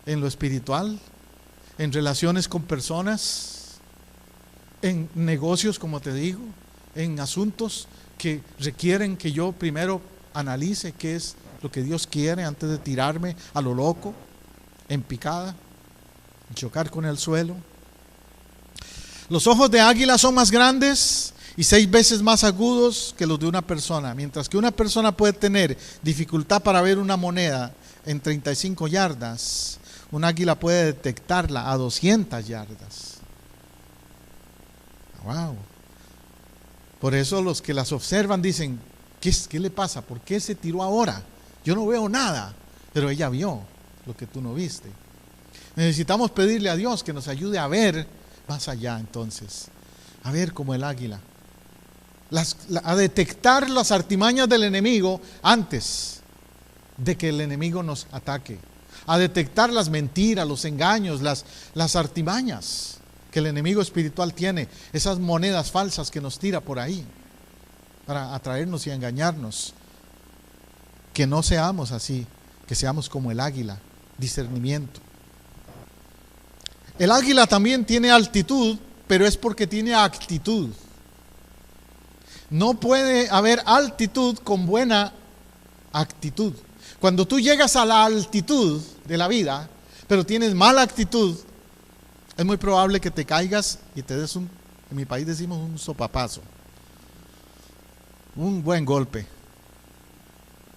en lo espiritual, en relaciones con personas, en negocios, como te digo, en asuntos que requieren que yo primero analice qué es lo que Dios quiere antes de tirarme a lo loco, en picada, chocar con el suelo? Los ojos de águila son más grandes y 6 veces más agudos que los de una persona. Mientras que una persona puede tener dificultad para ver una moneda en 35 yardas, un águila puede detectarla a 200 yardas. Wow. Por eso los que las observan dicen, ¿qué le pasa? ¿Por qué se tiró ahora? Yo no veo nada, pero ella vio lo que tú no viste. Necesitamos pedirle a Dios que nos ayude a ver más allá entonces, a ver como el águila, a detectar las artimañas del enemigo antes de que el enemigo nos ataque, a detectar las mentiras, los engaños, las artimañas que el enemigo espiritual tiene, esas monedas falsas que nos tira por ahí para atraernos y engañarnos. Que no seamos así, que seamos como el águila, discernimiento. El águila también tiene altitud, pero es porque tiene actitud. No puede haber altitud con buena actitud. Cuando tú llegas a la altitud de la vida, pero tienes mala actitud, es muy probable que te caigas y te des en mi país decimos un sopapazo, un buen golpe.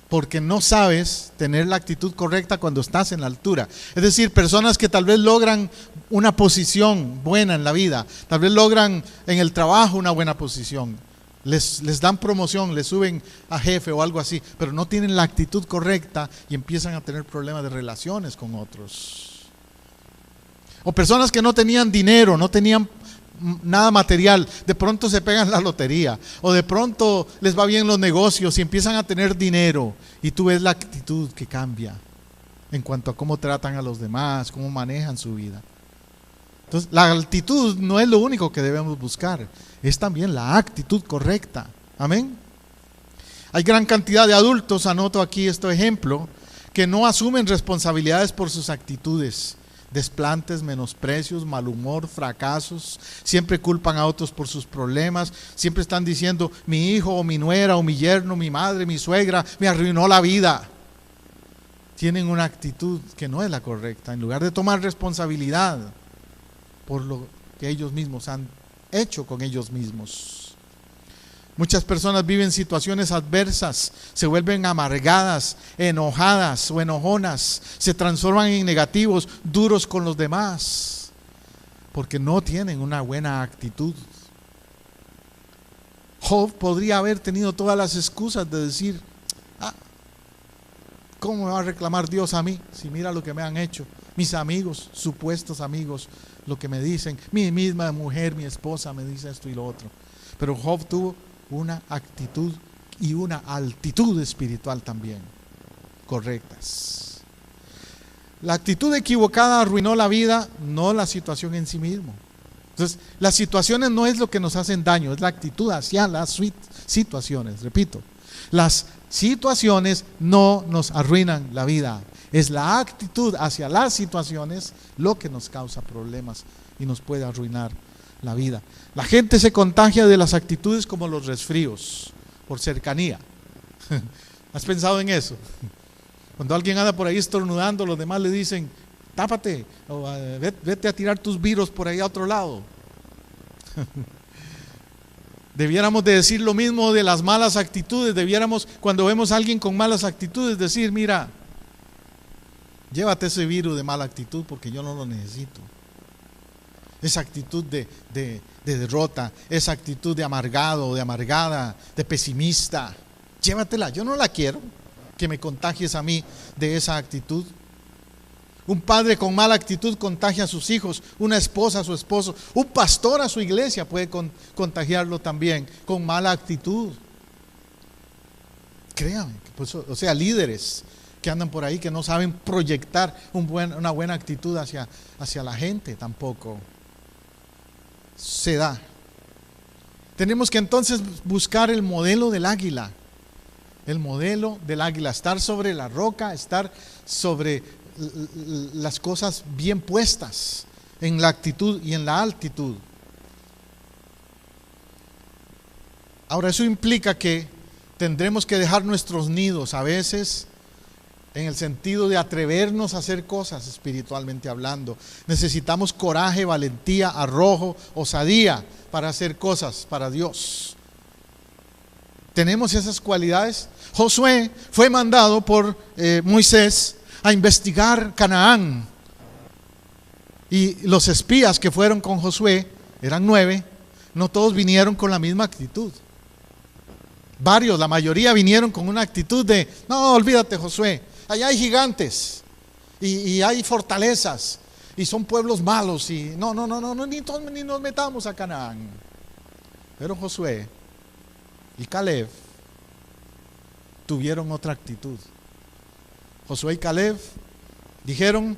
Porque no sabes tener la actitud correcta cuando estás en la altura. Es decir, personas que tal vez logran una posición buena en la vida, tal vez logran en el trabajo una buena posición, les dan promoción, les suben a jefe o algo así, pero no tienen la actitud correcta y empiezan a tener problemas de relaciones con otros. O personas que no tenían dinero, no tenían nada material, de pronto se pegan la lotería, o de pronto les va bien los negocios y empiezan a tener dinero, y tú ves la actitud que cambia en cuanto a cómo tratan a los demás, cómo manejan su vida. Entonces, la altitud no es lo único que debemos buscar, es también la actitud correcta. Amén. Hay gran cantidad de adultos, anoto aquí este ejemplo, que no asumen responsabilidades por sus actitudes. Desplantes, menosprecios, mal humor, fracasos, siempre culpan a otros por sus problemas, siempre están diciendo, mi hijo o mi nuera o mi yerno, mi madre, mi suegra, me arruinó la vida. Tienen una actitud que no es la correcta, en lugar de tomar responsabilidad por lo que ellos mismos han hecho con ellos mismos. Muchas personas viven situaciones adversas, se vuelven amargadas, enojadas o enojonas, se transforman en negativos, duros con los demás, porque no tienen una buena actitud. Job podría haber tenido todas las excusas de decir, ¿cómo me va a reclamar Dios a mí si mira lo que me han hecho? Mis amigos, supuestos amigos, lo que me dicen, mi misma mujer, mi esposa me dice esto y lo otro. Pero Job tuvo una actitud y una altitud espiritual también correctas. La actitud equivocada arruinó la vida, no la situación en sí mismo. Entonces, las situaciones no es lo que nos hacen daño, es la actitud hacia las situaciones. Repito, las situaciones no nos arruinan la vida, es la actitud hacia las situaciones lo que nos causa problemas y nos puede arruinar la vida. La gente se contagia de las actitudes como los resfríos, por cercanía. ¿Has pensado en eso? Cuando alguien anda por ahí estornudando, los demás le dicen, tápate, o vete a tirar tus virus por ahí a otro lado. Debiéramos de decir lo mismo de las malas actitudes. Debiéramos, cuando vemos a alguien con malas actitudes, decir, mira, llévate ese virus de mala actitud porque yo no lo necesito. Esa actitud de derrota, esa actitud de amargado, de amargada, de pesimista, llévatela, yo no la quiero, que me contagies a mí de esa actitud. Un padre con mala actitud contagia a sus hijos, una esposa a su esposo, un pastor a su iglesia puede contagiarlo también con mala actitud. Créame, pues, o sea, líderes que andan por ahí que no saben proyectar una buena actitud hacia la gente tampoco. Se da. Tenemos que entonces buscar el modelo del águila. El modelo del águila, estar sobre la roca, estar sobre las cosas bien puestas, en la actitud y en la altitud. Ahora, eso implica que tendremos que dejar nuestros nidos a veces, en el sentido de atrevernos a hacer cosas espiritualmente hablando. Necesitamos coraje, valentía, arrojo, osadía para hacer cosas para Dios. ¿Tenemos esas cualidades? Josué fue mandado por Moisés a investigar Canaán. Y los espías que fueron con Josué, eran 9, no todos vinieron con la misma actitud. Varios, la mayoría vinieron con una actitud de, no, olvídate Josué, allá hay gigantes y hay fortalezas y son pueblos malos y no, ni nos metamos a Canaán. Pero Josué y Caleb tuvieron otra actitud. Josué y Caleb dijeron,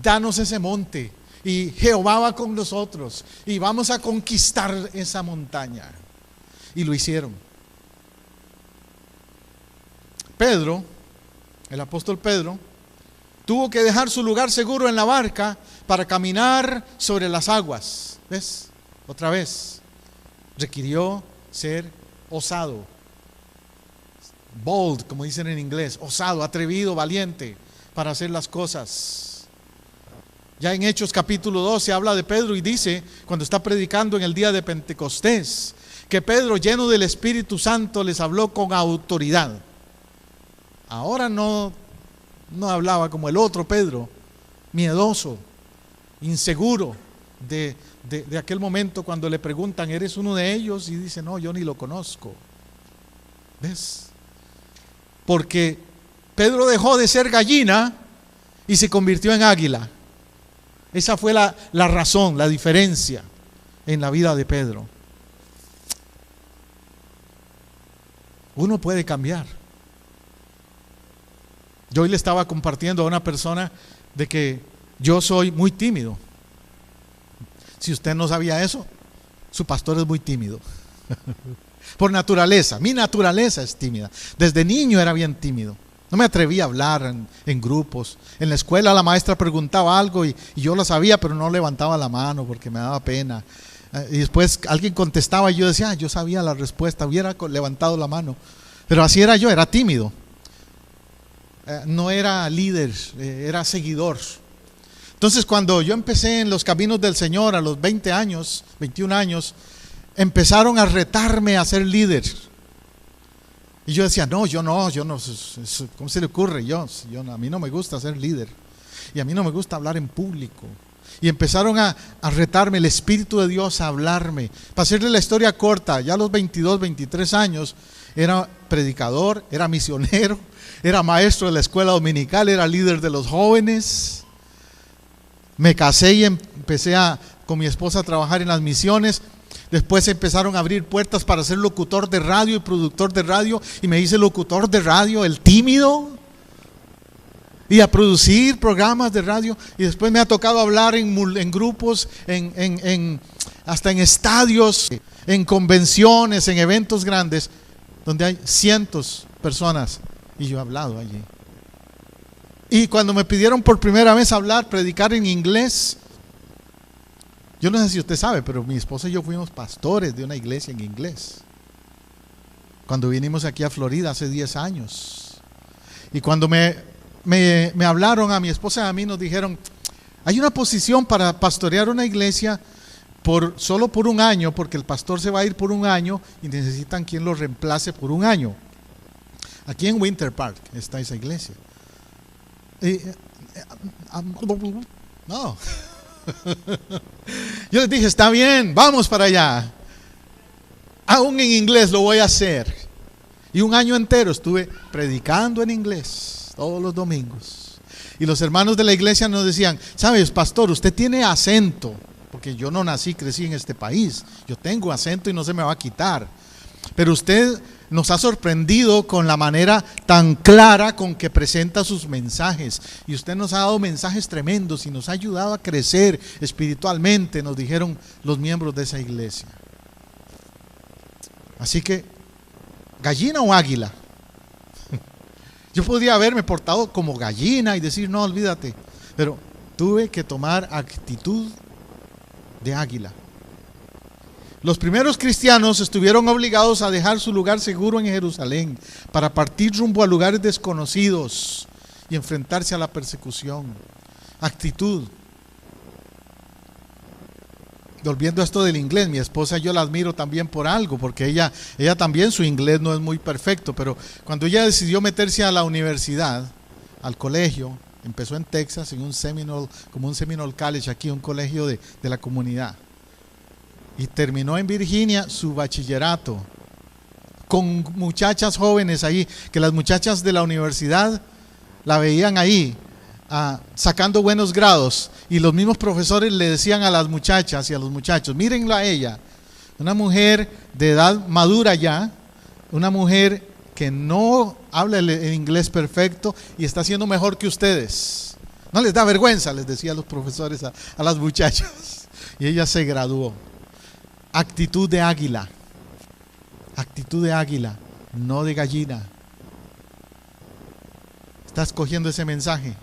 danos ese monte y Jehová va con nosotros y vamos a conquistar esa montaña. Y lo hicieron. Pedro, el apóstol Pedro, tuvo que dejar su lugar seguro en la barca para caminar sobre las aguas. ¿Ves? Otra vez, requirió ser osado, bold, como dicen en inglés, osado, atrevido, valiente para hacer las cosas. Ya en Hechos capítulo 2 se habla de Pedro y dice, cuando está predicando en el día de Pentecostés, que Pedro, lleno del Espíritu Santo, les habló con autoridad. Ahora no hablaba como el otro Pedro, miedoso, inseguro de aquel momento cuando le preguntan, ¿eres uno de ellos? Y dice, no, yo ni lo conozco. ¿Ves? Porque Pedro dejó de ser gallina y se convirtió en águila. Esa fue la razón, la diferencia en la vida de Pedro. Uno puede cambiar. Yo hoy le estaba compartiendo a una persona de que yo soy muy tímido. Si usted no sabía eso, su pastor es muy tímido. Por naturaleza, mi naturaleza es tímida. Desde niño era bien tímido. No me atrevía a hablar en grupos. En la escuela la maestra preguntaba algo y yo lo sabía, pero no levantaba la mano porque me daba pena. Y después alguien contestaba y yo decía, yo sabía la respuesta, hubiera levantado la mano. Pero así era yo, era tímido. No era líder, era seguidor. Entonces cuando yo empecé en los caminos del Señor a los 20 años, 21 años, empezaron a retarme a ser líder. Y yo decía, no, ¿cómo se le ocurre? A mí no me gusta ser líder. Y a mí no me gusta hablar en público. Y empezaron a retarme, el Espíritu de Dios a hablarme. Para hacerle la historia corta, ya a los 22, 23 años, era predicador, era misionero, era maestro de la escuela dominical, era líder de los jóvenes. Me casé y empecé con mi esposa a trabajar en las misiones. Después empezaron a abrir puertas para ser locutor de radio y productor de radio. Y me hice locutor de radio, el tímido. Y a producir programas de radio. Y después me ha tocado hablar en grupos, hasta en estadios, en convenciones, en eventos grandes, donde hay cientos de personas. Y yo he hablado allí. Y cuando me pidieron por primera vez predicar en inglés, yo no sé si usted sabe, pero mi esposa y yo fuimos pastores de una iglesia en inglés. Cuando vinimos aquí a Florida hace 10 años. Y cuando me hablaron a mi esposa y a mí, nos dijeron, hay una posición para pastorear una iglesia solo por un año, porque el pastor se va a ir por un año y necesitan quien lo reemplace por un año. Aquí en Winter Park está esa iglesia. No. Yo les dije, está bien, vamos para allá. Aún en inglés lo voy a hacer. Y un año entero estuve predicando en inglés todos los domingos. Y los hermanos de la iglesia nos decían, sabes, pastor, usted tiene acento. Porque yo no nací, crecí en este país. Yo tengo acento y no se me va a quitar. Pero usted nos ha sorprendido con la manera tan clara con que presenta sus mensajes. Y usted nos ha dado mensajes tremendos y nos ha ayudado a crecer espiritualmente, nos dijeron los miembros de esa iglesia. Así que, ¿gallina o águila? Yo podría haberme portado como gallina y decir, no, olvídate. Pero tuve que tomar actitud de águila. Los primeros cristianos estuvieron obligados a dejar su lugar seguro en Jerusalén para partir rumbo a lugares desconocidos y enfrentarse a la persecución. Actitud. Volviendo a esto del inglés, mi esposa yo la admiro también por algo, porque ella también su inglés no es muy perfecto, pero cuando ella decidió meterse a la universidad, al colegio, empezó en Texas, en un Seminole College, aquí un colegio de la comunidad. Y terminó en Virginia su bachillerato con muchachas jóvenes ahí, que las muchachas de la universidad la veían ahí sacando buenos grados, y los mismos profesores le decían a las muchachas y a los muchachos, mírenla a ella, una mujer de edad madura ya, una mujer que no habla el inglés perfecto y está haciendo mejor que ustedes. No les da vergüenza, les decían los profesores a las muchachas. Y ella se graduó. Actitud de águila, no de gallina. ¿Estás cogiendo ese mensaje?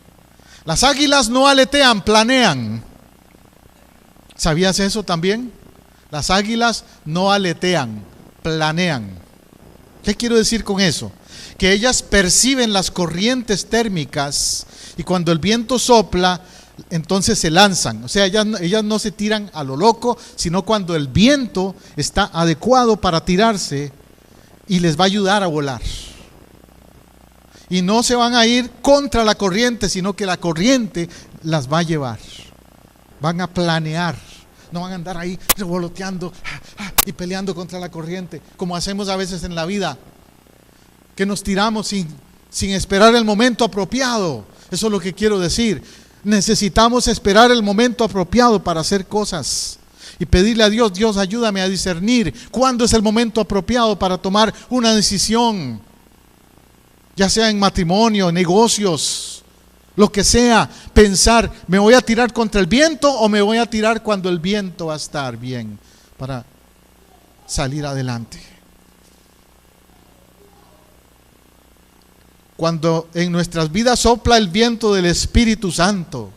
Las águilas no aletean, planean. ¿Sabías eso también? Las águilas no aletean, planean. ¿Qué quiero decir con eso? Que ellas perciben las corrientes térmicas y cuando el viento sopla, entonces se lanzan. O sea, ellas no se tiran a lo loco, sino cuando el viento está adecuado para tirarse y les va a ayudar a volar. Y no se van a ir contra la corriente, sino que la corriente las va a llevar. Van a planear. No van a andar ahí revoloteando y peleando contra la corriente, como hacemos a veces en la vida, que nos tiramos sin esperar el momento apropiado. Eso es lo que quiero decir. Necesitamos esperar el momento apropiado para hacer cosas y pedirle a Dios, Dios, ayúdame a discernir cuándo es el momento apropiado para tomar una decisión, ya sea en matrimonio, negocios, lo que sea. Pensar, ¿me voy a tirar contra el viento o me voy a tirar cuando el viento va a estar bien para salir adelante? Cuando en nuestras vidas sopla el viento del Espíritu Santo,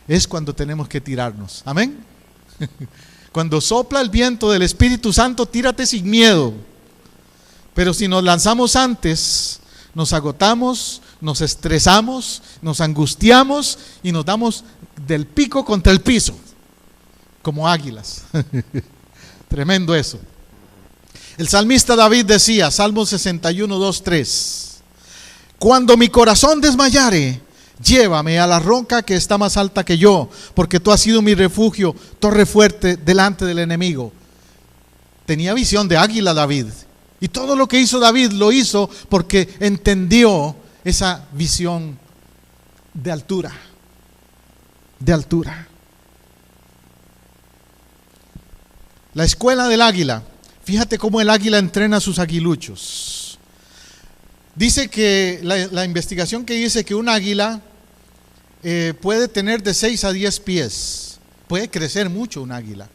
es cuando tenemos que tirarnos. Amén. Cuando sopla el viento del Espíritu Santo, tírate sin miedo. Pero si nos lanzamos antes, nos agotamos, nos estresamos, nos angustiamos y nos damos del pico contra el piso, como águilas. Tremendo eso. El salmista David decía, Salmo 61, 2, 3: cuando mi corazón desmayare, llévame a la roca que está más alta que yo, porque tú has sido mi refugio, torre fuerte delante del enemigo. Tenía visión de águila David, y todo lo que hizo David lo hizo porque entendió esa visión de altura. De altura. La escuela del águila. Fíjate cómo el águila entrena a sus aguiluchos. Dice que la investigación que dice que un águila puede tener de 6 a 10 pies. Puede crecer mucho un águila.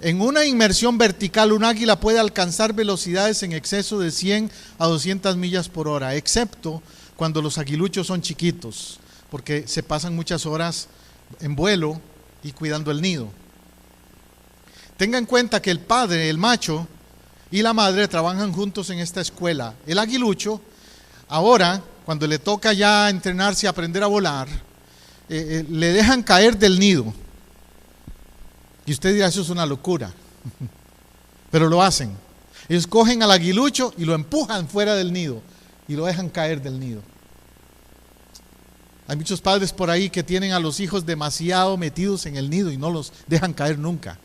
En una inmersión vertical, un águila puede alcanzar velocidades en exceso de 100 a 200 millas por hora, excepto cuando los aguiluchos son chiquitos, porque se pasan muchas horas en vuelo y cuidando el nido. Tenga en cuenta que el padre, el macho, y la madre trabajan juntos en esta escuela. El aguilucho, ahora, cuando le toca ya entrenarse y aprender a volar, le dejan caer del nido. Y usted dirá, eso es una locura. Pero lo hacen. Ellos cogen al aguilucho y lo empujan fuera del nido y lo dejan caer del nido. Hay muchos padres por ahí que tienen a los hijos demasiado metidos en el nido y no los dejan caer nunca.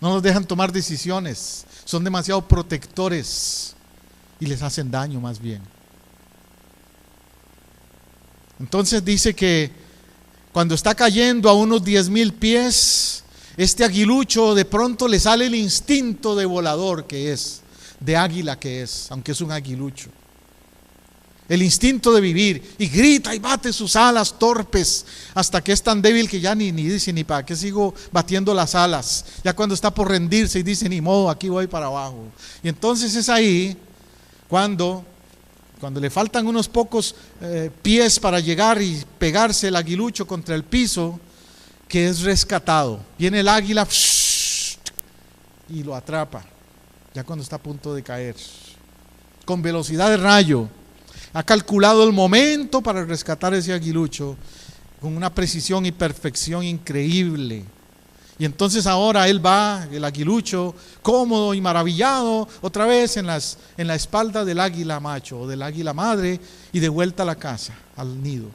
No los dejan tomar decisiones. Son demasiado protectores y les hacen daño más bien. Entonces dice que cuando está cayendo a unos 10,000 pies, este aguilucho de pronto le sale el instinto de volador que es. de águila que es, aunque es un aguilucho. El instinto de vivir, y grita y bate sus alas torpes hasta que es tan débil que ya ni dice ni para qué sigo batiendo las alas, ya cuando está por rendirse y dice ni modo, aquí voy para abajo. Y entonces es ahí cuando le faltan unos pocos pies para llegar y pegarse el aguilucho contra el piso, que es rescatado. Viene el águila y lo atrapa, ya cuando está a punto de caer. Con velocidad de rayo, ha calculado el momento para rescatar ese aguilucho con una precisión y perfección increíble. Y entonces ahora él va, el aguilucho, cómodo y maravillado, otra vez en la espalda del águila macho o del águila madre, y de vuelta a la casa, al nido.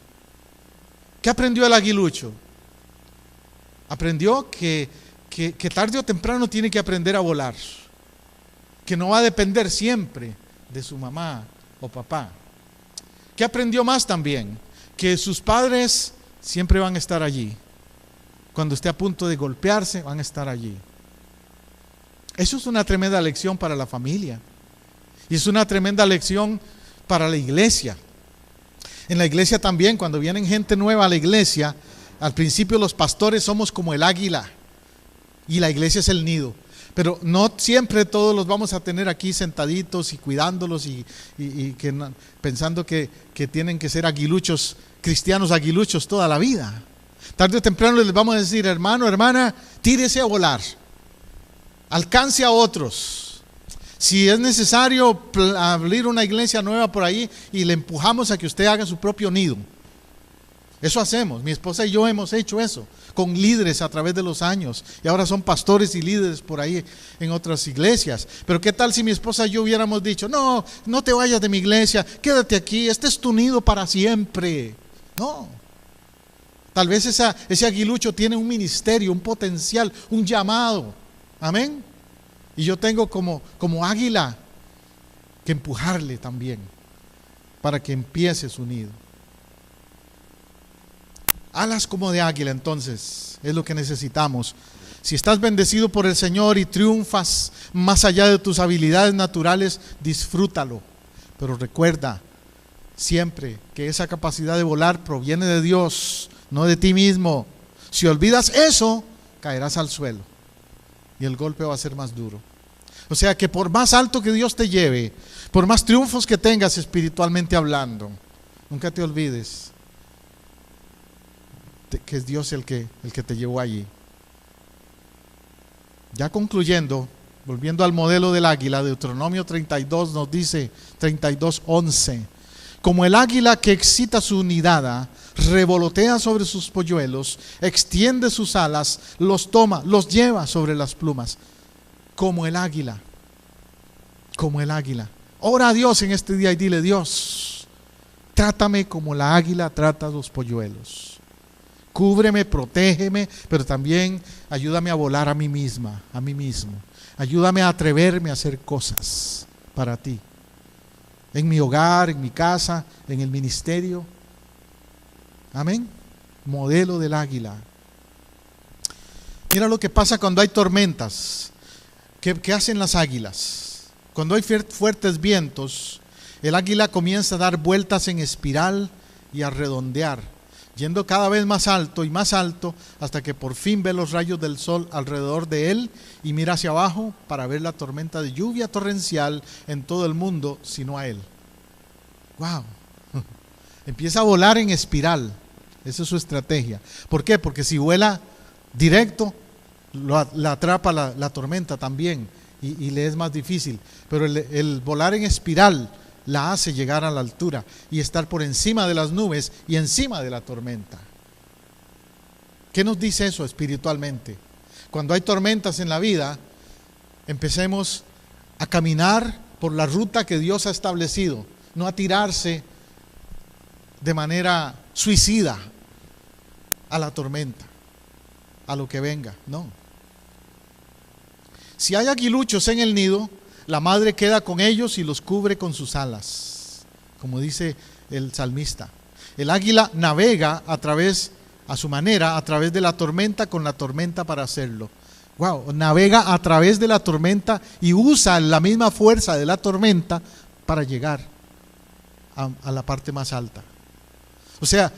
¿Qué aprendió el aguilucho? Aprendió que tarde o temprano tiene que aprender a volar, que no va a depender siempre de su mamá o papá. ¿Qué aprendió más también? Que sus padres siempre van a estar allí. Cuando esté a punto de golpearse, van a estar allí. Eso es una tremenda lección para la familia. Y es una tremenda lección para la iglesia. En la iglesia también, cuando vienen gente nueva a la iglesia, al principio los pastores somos como el águila y la iglesia es el nido. Pero no siempre todos los vamos a tener aquí sentaditos y cuidándolos y pensando que tienen que ser aguiluchos, cristianos aguiluchos toda la vida. Tarde o temprano les vamos a decir, hermano, hermana, tírese a volar, alcance a otros. Si es necesario abrir una iglesia nueva por ahí y le empujamos a que usted haga su propio nido. Eso hacemos, mi esposa y yo hemos hecho eso con líderes a través de los años, y ahora son pastores y líderes por ahí en otras iglesias. Pero qué tal si mi esposa y yo hubiéramos dicho, no te vayas de mi iglesia, quédate aquí, este es tu nido para siempre. No, tal vez ese aguilucho tiene un ministerio, un potencial, un llamado, amén, y yo tengo como águila que empujarle también para que empiece su nido. Alas como de águila, entonces, es lo que necesitamos. Si estás bendecido por el Señor y triunfas más allá de tus habilidades naturales, disfrútalo. Pero recuerda siempre que esa capacidad de volar proviene de Dios, no de ti mismo. Si olvidas eso, caerás al suelo y el golpe va a ser más duro. O sea que por más alto que Dios te lleve, por más triunfos que tengas espiritualmente hablando, nunca te olvides que es Dios el que te llevó allí. Ya concluyendo, volviendo al modelo del águila, Deuteronomio 32 nos dice, 32:11, como el águila que excita su nidada, revolotea sobre sus polluelos, extiende sus alas, los toma, los lleva sobre las plumas, como el águila, como el águila. Ora a Dios en este día y dile, Dios, trátame como la águila trata a los polluelos. Cúbreme, protégeme, pero también ayúdame a volar a mí misma, a mí mismo. Ayúdame a atreverme a hacer cosas para ti. En mi hogar, en mi casa, en el ministerio. Amén. Modelo del águila. Mira lo que pasa cuando hay tormentas. ¿Qué hacen las águilas? Cuando hay fuertes vientos, el águila comienza a dar vueltas en espiral y a redondear, yendo cada vez más alto y más alto, hasta que por fin ve los rayos del sol alrededor de él y mira hacia abajo para ver la tormenta de lluvia torrencial en todo el mundo, sino a él. ¡Wow! Empieza a volar en espiral. Esa es su estrategia. ¿Por qué? Porque si vuela directo, la atrapa la tormenta también y le es más difícil. Pero el volar en espiral la hace llegar a la altura y estar por encima de las nubes y encima de la tormenta. ¿Qué nos dice eso espiritualmente? Cuando hay tormentas en la vida, empecemos a caminar por la ruta que Dios ha establecido, no a tirarse de manera suicida a la tormenta, a lo que venga, no. Si hay aguiluchos en el nido, la madre queda con ellos y los cubre con sus alas, como dice el salmista. El águila navega a su manera, a través de la tormenta, con la tormenta para hacerlo. Wow, navega a través de la tormenta y usa la misma fuerza de la tormenta para llegar a la parte más alta. O sea,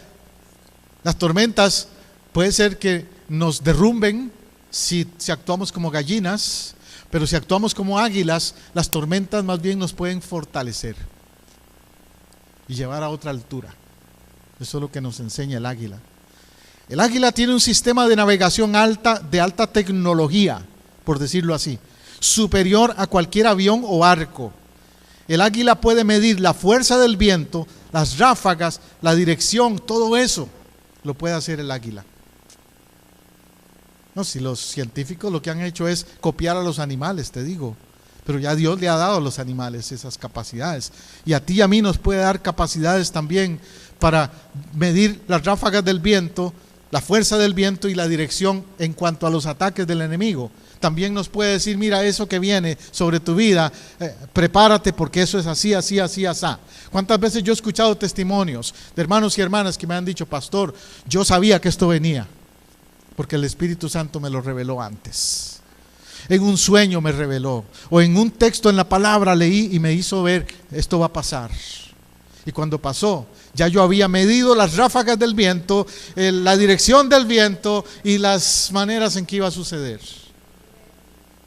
las tormentas puede ser que nos derrumben si actuamos como gallinas, pero si actuamos como águilas, las tormentas más bien nos pueden fortalecer y llevar a otra altura. Eso es lo que nos enseña el águila. El águila tiene un sistema de navegación de alta tecnología, por decirlo así, superior a cualquier avión o barco. El águila puede medir la fuerza del viento, las ráfagas, la dirección, todo eso lo puede hacer el águila. No, si los científicos lo que han hecho es copiar a los animales, te digo, pero ya Dios le ha dado a los animales esas capacidades, y a ti y a mí nos puede dar capacidades también para medir las ráfagas del viento, la fuerza del viento y la dirección en cuanto a los ataques del enemigo. También nos puede decir, mira, eso que viene sobre tu vida, prepárate porque eso es así, así, así, así. ¿Cuántas veces yo he escuchado testimonios de hermanos y hermanas que me han dicho, pastor, yo sabía que esto venía, porque el Espíritu Santo me lo reveló antes? En un sueño me reveló, o en un texto en la palabra leí y me hizo ver, esto va a pasar. Y cuando pasó, ya yo había medido las ráfagas del viento, la dirección del viento y las maneras en que iba a suceder.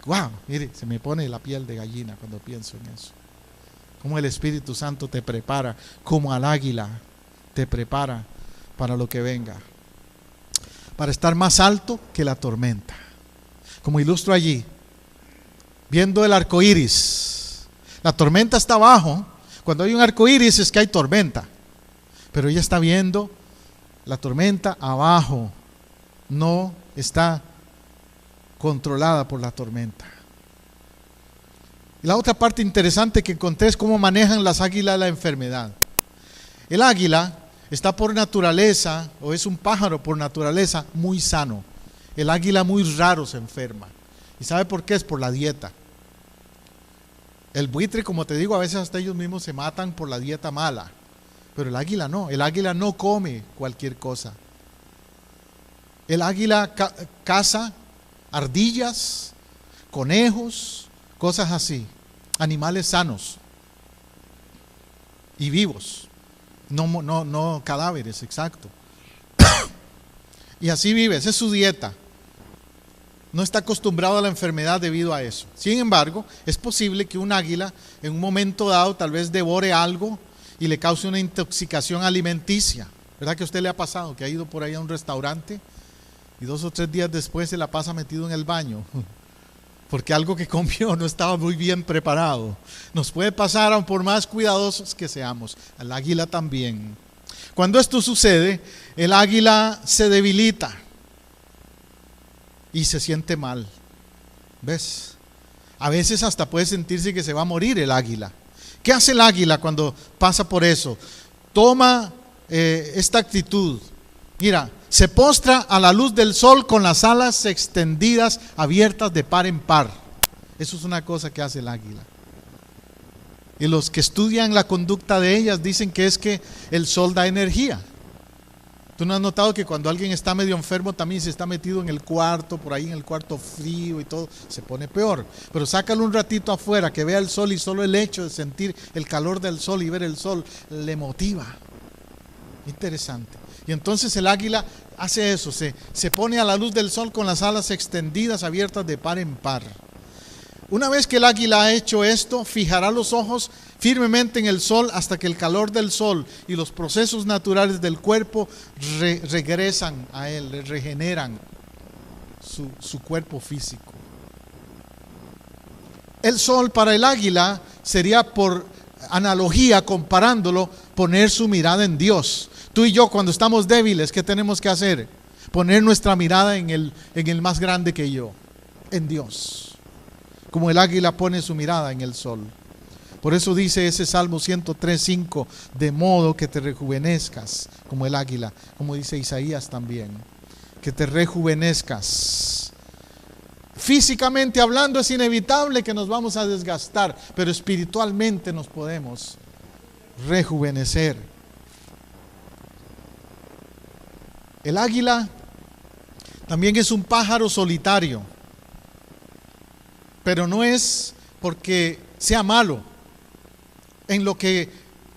Wow, mire, se me pone la piel de gallina cuando pienso en eso. Cómo el Espíritu Santo te prepara, como al águila te prepara para lo que venga, para estar más alto que la tormenta. Como ilustro allí, viendo el arco iris. La tormenta está abajo. Cuando hay un arco iris es que hay tormenta, pero ella está viendo la tormenta abajo, no está controlada por la tormenta. Y la otra parte interesante que encontré es cómo manejan las águilas la enfermedad. El águila está por naturaleza, o es un pájaro por naturaleza, muy sano. El águila muy raro se enferma. ¿Y sabe por qué? Es por la dieta. El buitre, como te digo, a veces hasta ellos mismos se matan por la dieta mala. Pero el águila no. El águila no come cualquier cosa. El águila caza ardillas, conejos, cosas así. Animales sanos y vivos. No cadáveres, exacto. Y así vive, esa es su dieta. No está acostumbrado a la enfermedad debido a eso. Sin embargo, es posible que un águila en un momento dado tal vez devore algo y le cause una intoxicación alimenticia. ¿Verdad que a usted le ha pasado que ha ido por ahí a un restaurante y 2 o 3 días después se la pasa metido en el baño? Porque algo que comió no estaba muy bien preparado. Nos puede pasar aun por más cuidadosos que seamos. Al águila también. Cuando esto sucede, el águila se debilita y se siente mal. ¿Ves? A veces hasta puede sentirse que se va a morir el águila. ¿Qué hace el águila cuando pasa por eso? Toma esta actitud. Mira, se postra a la luz del sol con las alas extendidas, abiertas de par en par. Eso es una cosa que hace el águila. Y los que estudian la conducta de ellas dicen que es que el sol da energía. ¿Tú no has notado que cuando alguien está medio enfermo también se está metido en el cuarto, por ahí en el cuarto frío y todo, se pone peor? Pero sácalo un ratito afuera, que vea el sol, y solo el hecho de sentir el calor del sol y ver el sol le motiva. Interesante. Y entonces el águila hace eso, se pone a la luz del sol con las alas extendidas, abiertas de par en par. Una vez que el águila ha hecho esto, fijará los ojos firmemente en el sol hasta que el calor del sol y los procesos naturales del cuerpo regresan a él, le regeneran su cuerpo físico. El sol para el águila sería, por analogía, comparándolo, poner su mirada en Dios. Tú y yo, cuando estamos débiles, ¿qué tenemos que hacer? Poner nuestra mirada en el más grande que yo, en Dios. Como el águila pone su mirada en el sol. Por eso dice ese Salmo 103:5, de modo que te rejuvenezcas como el águila, como dice Isaías también, que te rejuvenezcas. Físicamente hablando es inevitable que nos vamos a desgastar, pero espiritualmente nos podemos rejuvenecer. El águila también es un pájaro solitario. pero no es porque sea malo. En lo que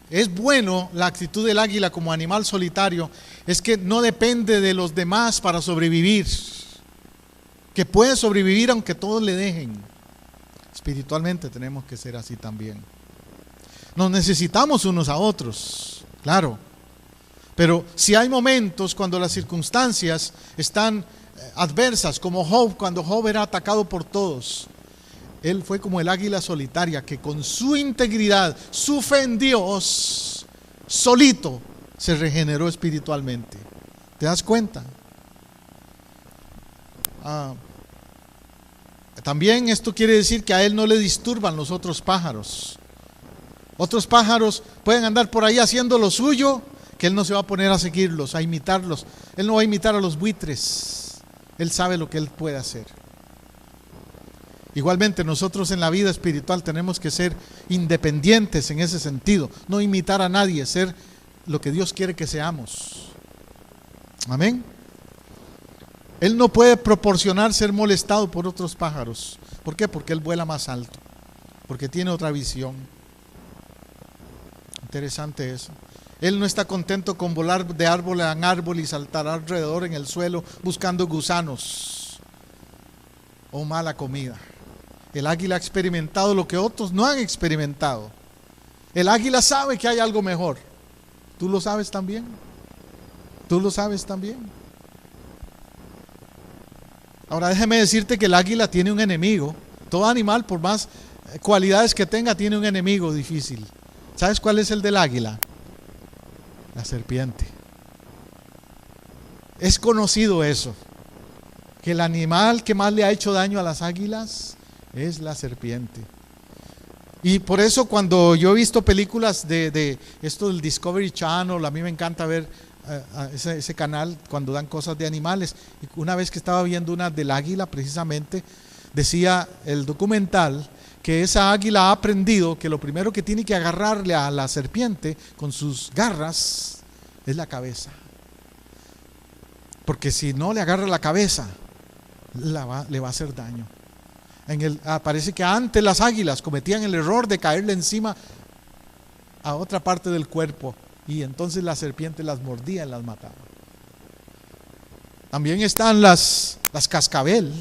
es bueno la actitud del águila como animal solitario es que no depende de los demás para sobrevivir, que puede sobrevivir aunque todos le dejen. Espiritualmente tenemos que ser así también. Nos necesitamos unos a otros, claro, pero si hay momentos cuando las circunstancias están adversas, como Job, cuando Job era atacado por todos, él fue como el águila solitaria que con su integridad, su fe en Dios, solito se regeneró espiritualmente. ¿Te das cuenta? También esto quiere decir que a él no le disturban los otros pájaros. Otros pájaros pueden andar por ahí haciendo lo suyo, que él no se va a poner a seguirlos, a imitarlos. Él no va a imitar a los buitres. Él sabe lo que él puede hacer. Igualmente nosotros en la vida espiritual tenemos que ser independientes en ese sentido, no imitar a nadie, ser lo que Dios quiere que seamos. Amén. Él no puede proporcionar ser molestado por otros pájaros. ¿Por qué? Porque él vuela más alto, porque tiene otra visión. Interesante eso. Él no está contento con volar de árbol en árbol y saltar alrededor en el suelo buscando gusanos o mala comida. El águila ha experimentado lo que otros no han experimentado. El águila sabe que hay algo mejor. ¿Tú lo sabes también? ¿Tú lo sabes también? Ahora déjame decirte que el águila tiene un enemigo. Todo animal, por más cualidades que tenga, tiene un enemigo difícil. ¿Sabes cuál es el del águila? La serpiente. Es conocido eso, que el animal que más le ha hecho daño a las águilas es la serpiente. Y por eso cuando yo he visto películas de esto del Discovery Channel, a mí me encanta ver ese canal cuando dan cosas de animales. Y una vez que estaba viendo una del águila, precisamente decía el documental que esa águila ha aprendido que lo primero que tiene que agarrarle a la serpiente con sus garras es la cabeza, porque si no le agarra la cabeza le va a hacer daño. Parece que antes las águilas cometían el error de caerle encima a otra parte del cuerpo y entonces la serpiente las mordía y las mataba. También están las cascabel.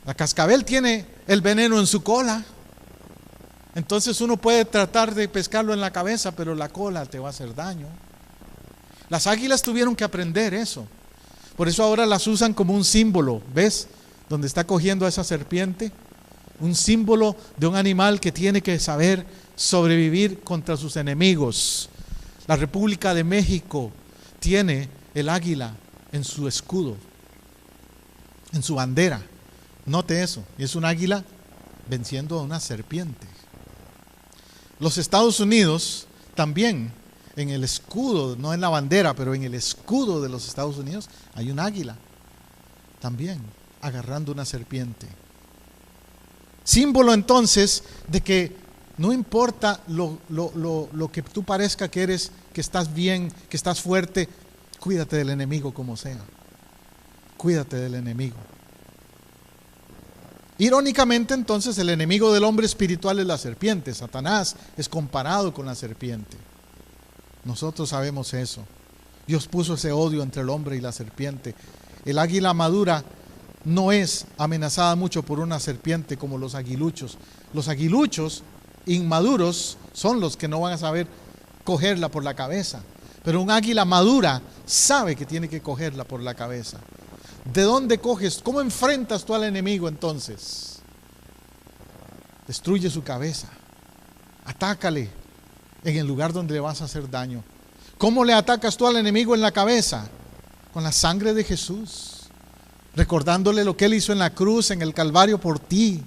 La cascabel tiene el veneno en su cola, entonces uno puede tratar de pescarlo en la cabeza, pero la cola te va a hacer daño. Las águilas tuvieron que aprender eso, por eso ahora las usan como un símbolo. ¿Ves? Donde está cogiendo a esa serpiente, un símbolo de un animal que tiene que saber sobrevivir contra sus enemigos. La República de México tiene el águila en su escudo, en su bandera. Note eso, es un águila venciendo a una serpiente. Los Estados Unidos también, en el escudo, no en la bandera, pero en el escudo de los Estados Unidos hay un águila también agarrando una serpiente. Símbolo entonces de que no importa lo que tú parezca que eres, que estás bien, que estás fuerte, cuídate del enemigo como sea. Cuídate del enemigo. Irónicamente entonces el enemigo del hombre espiritual es la serpiente. Satanás es comparado con la serpiente. Nosotros sabemos eso. Dios puso ese odio entre el hombre y la serpiente. El águila madura no es amenazada mucho por una serpiente como los aguiluchos. Los aguiluchos inmaduros son los que no van a saber cogerla por la cabeza. Pero un águila madura sabe que tiene que cogerla por la cabeza. ¿De dónde coges? ¿Cómo enfrentas tú al enemigo entonces? Destruye su cabeza. Atácale en el lugar donde le vas a hacer daño. ¿Cómo le atacas tú al enemigo en la cabeza? Con la sangre de Jesús. Recordándole lo que Él hizo en la cruz, en el Calvario por ti.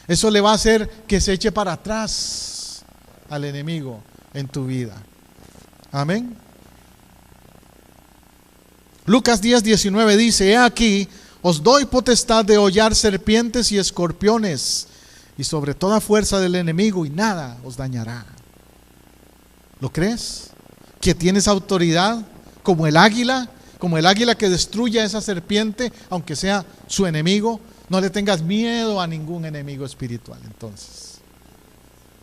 Eso le va a hacer que se eche para atrás al enemigo en tu vida. Amén. Lucas 10:19 dice: he aquí, os doy potestad de hollar serpientes y escorpiones, y sobre toda fuerza del enemigo, y nada os dañará. ¿Lo crees? Que tienes autoridad como el águila que destruye a esa serpiente, aunque sea su enemigo. No le tengas miedo a ningún enemigo espiritual. Entonces,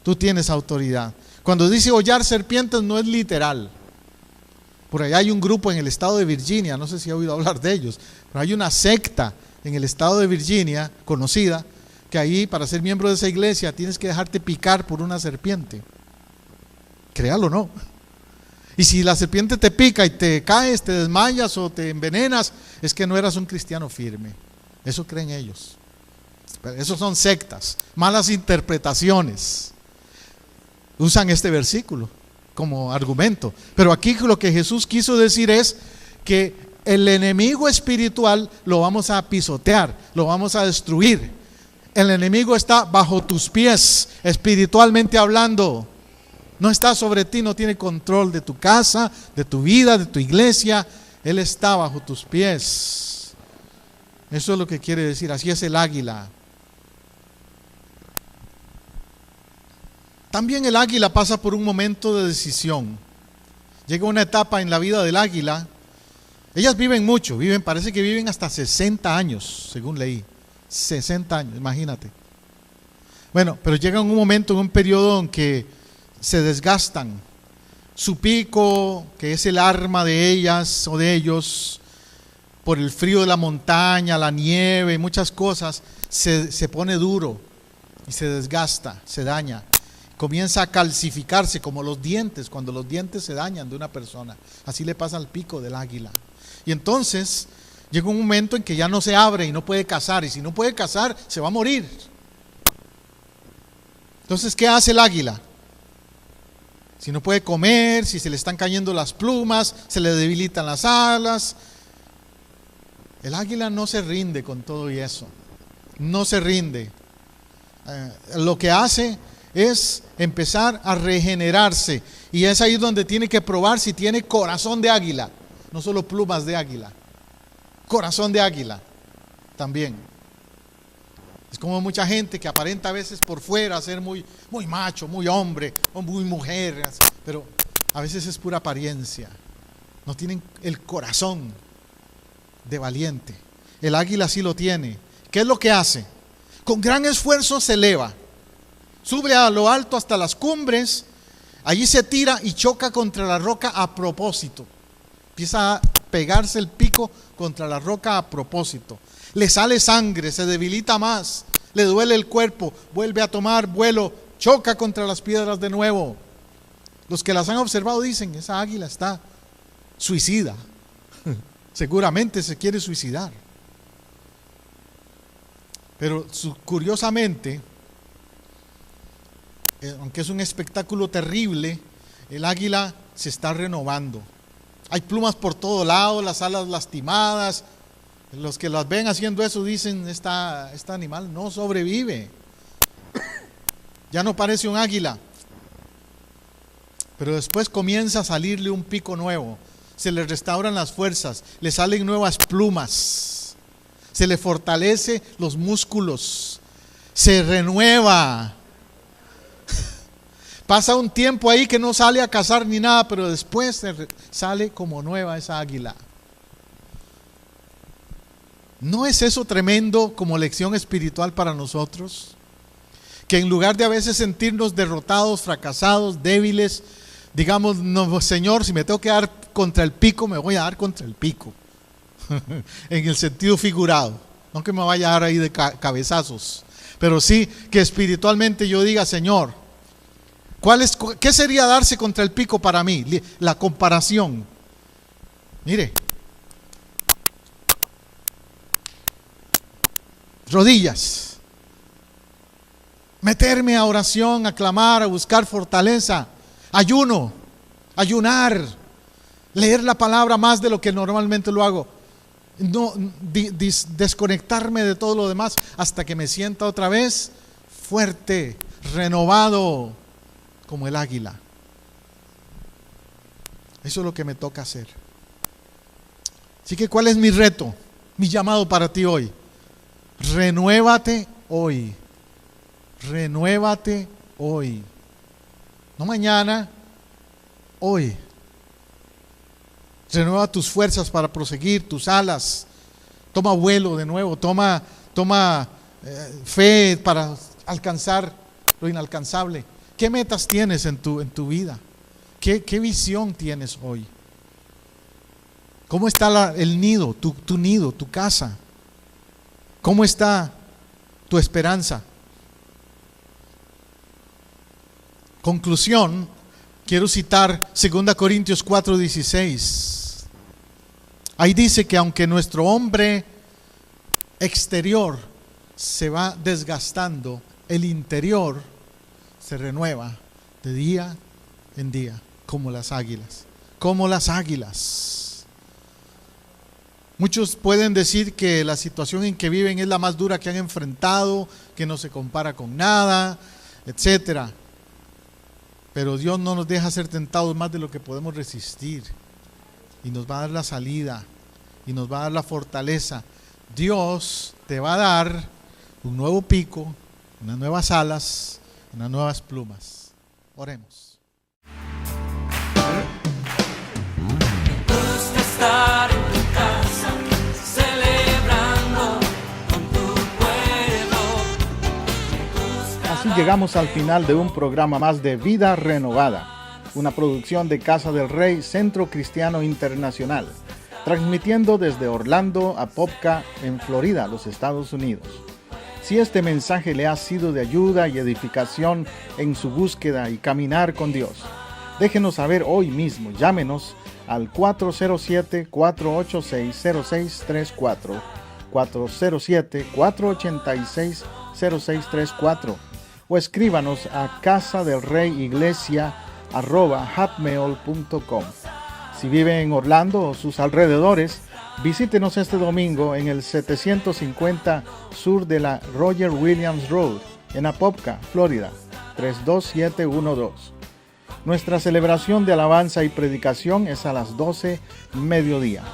tú tienes autoridad. Cuando dice hollar serpientes no es literal. Por allá hay un grupo en el estado de Virginia, no sé si ha oído hablar de ellos, pero hay una secta en el estado de Virginia, conocida, que ahí para ser miembro de esa iglesia tienes que dejarte picar por una serpiente. Créalo o no. Y si la serpiente te pica y te caes, te desmayas o te envenenas, es que no eras un cristiano firme. Eso creen ellos. Pero esos son sectas, malas interpretaciones. Usan este versículo como argumento. Pero aquí lo que Jesús quiso decir es que el enemigo espiritual lo vamos a pisotear, lo vamos a destruir. El enemigo está bajo tus pies, espiritualmente hablando. No está sobre ti, no tiene control de tu casa, de tu vida, de tu iglesia. Él está bajo tus pies. Eso es lo que quiere decir. Así es el águila. También el águila pasa por un momento de decisión. Llega una etapa en la vida del águila. Ellas viven mucho, parece que viven hasta 60 años, según leí. 60 años, imagínate. Bueno, pero llega un momento, en un periodo en que se desgastan. Su pico, que es el arma de ellas o de ellos, por el frío de la montaña, la nieve, muchas cosas, se pone duro y se desgasta, se daña. Comienza a calcificarse como los dientes, cuando los dientes se dañan de una persona. Así le pasa al pico del águila. Y entonces llega un momento en que ya no se abre y no puede cazar. Y si no puede cazar, se va a morir. Entonces, ¿qué hace el águila? Si no puede comer, si se le están cayendo las plumas, se le debilitan las alas. El águila no se rinde con todo y eso. No se rinde. Lo que hace es empezar a regenerarse. Y es ahí donde tiene que probar si tiene corazón de águila. No solo plumas de águila. Corazón de águila también. Es como mucha gente que aparenta a veces por fuera ser muy macho, muy hombre o muy mujer, pero a veces es pura apariencia. No tienen el corazón de valiente. El águila sí lo tiene. ¿Qué es lo que hace? Con gran esfuerzo se eleva, sube a lo alto hasta las cumbres, allí se tira y choca contra la roca a propósito. Empieza a pegarse el pico contra la roca a propósito. Le sale sangre, se debilita más, le duele el cuerpo, vuelve a tomar vuelo, choca contra las piedras de nuevo. Los que las han observado dicen, esa águila está suicida. Seguramente se quiere suicidar. Pero curiosamente, aunque es un espectáculo terrible, el águila se está renovando. Hay plumas por todo lado, las alas lastimadas. Los que las ven haciendo eso dicen, este animal no sobrevive. Ya no parece un águila. Pero después comienza a salirle un pico nuevo. Se le restauran las fuerzas, le salen nuevas plumas. Se le fortalece los músculos. Se renueva. Pasa un tiempo ahí que no sale a cazar ni nada, pero después sale como nueva esa águila. ¿No es eso tremendo como lección espiritual para nosotros? Que en lugar de a veces sentirnos derrotados, fracasados, débiles, digamos, no, Señor, si me tengo que dar contra el pico, me voy a dar contra el pico. En el sentido figurado. No que me vaya a dar ahí de cabezazos, pero sí que espiritualmente yo diga, Señor, ¿qué sería darse contra el pico para mí? La comparación. Mire. Rodillas. Meterme a oración, a clamar, a buscar fortaleza. Ayuno. Ayunar. Leer la palabra más de lo que normalmente lo hago. No, desconectarme de todo lo demás hasta que me sienta otra vez fuerte, renovado, como el águila. Eso es lo que me toca hacer. Así que, ¿cuál es mi reto? Mi llamado para ti hoy. Renuévate hoy. Renuévate hoy. No mañana, hoy. Renueva tus fuerzas para proseguir, tus alas. Toma vuelo de nuevo, toma Toma fe para alcanzar lo inalcanzable. ¿Qué metas tienes en tu vida? ¿Qué visión tienes hoy? ¿Cómo está el nido, tu nido, tu casa? ¿Cómo está tu esperanza? Conclusión, quiero citar 2 Corintios 4:16. Ahí dice que aunque nuestro hombre exterior se va desgastando, el interior se renueva de día en día, como las águilas. Como las águilas. Muchos pueden decir que la situación en que viven es la más dura que han enfrentado, que no se compara con nada, etcétera. Pero Dios no nos deja ser tentados más de lo que podemos resistir. Y nos va a dar la salida. Y nos va a dar la fortaleza. Dios te va a dar un nuevo pico, unas nuevas alas, unas nuevas plumas. Oremos. Me gusta estar en tu casa, celebrando con tu pueblo. Así llegamos al final de un programa más de Vida Renovada, una producción de Casa del Rey Centro Cristiano Internacional, transmitiendo desde Orlando a Apopka, en Florida, los Estados Unidos. Si este mensaje le ha sido de ayuda y edificación en su búsqueda y caminar con Dios, déjenos saber hoy mismo. Llámenos al 407-486-0634, 407-486-0634, o escríbanos a casadelreyiglesia@hotmail.com. Si vive en Orlando o sus alrededores, visítenos este domingo en el 750 sur de la Roger Williams Road, en Apopka, Florida, 32712. Nuestra celebración de alabanza y predicación es a las 12 mediodía.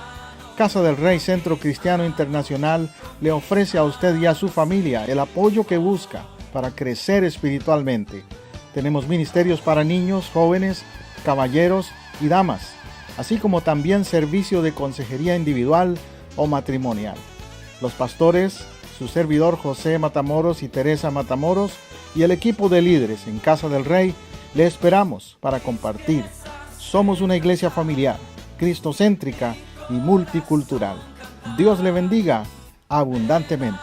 Casa del Rey Centro Cristiano Internacional le ofrece a usted y a su familia el apoyo que busca para crecer espiritualmente. Tenemos ministerios para niños, jóvenes, caballeros y damas, así como también servicio de consejería individual o matrimonial. Los pastores, su servidor José Matamoros y Teresa Matamoros, y el equipo de líderes en Casa del Rey, le esperamos para compartir. Somos una iglesia familiar, cristocéntrica y multicultural. Dios le bendiga abundantemente.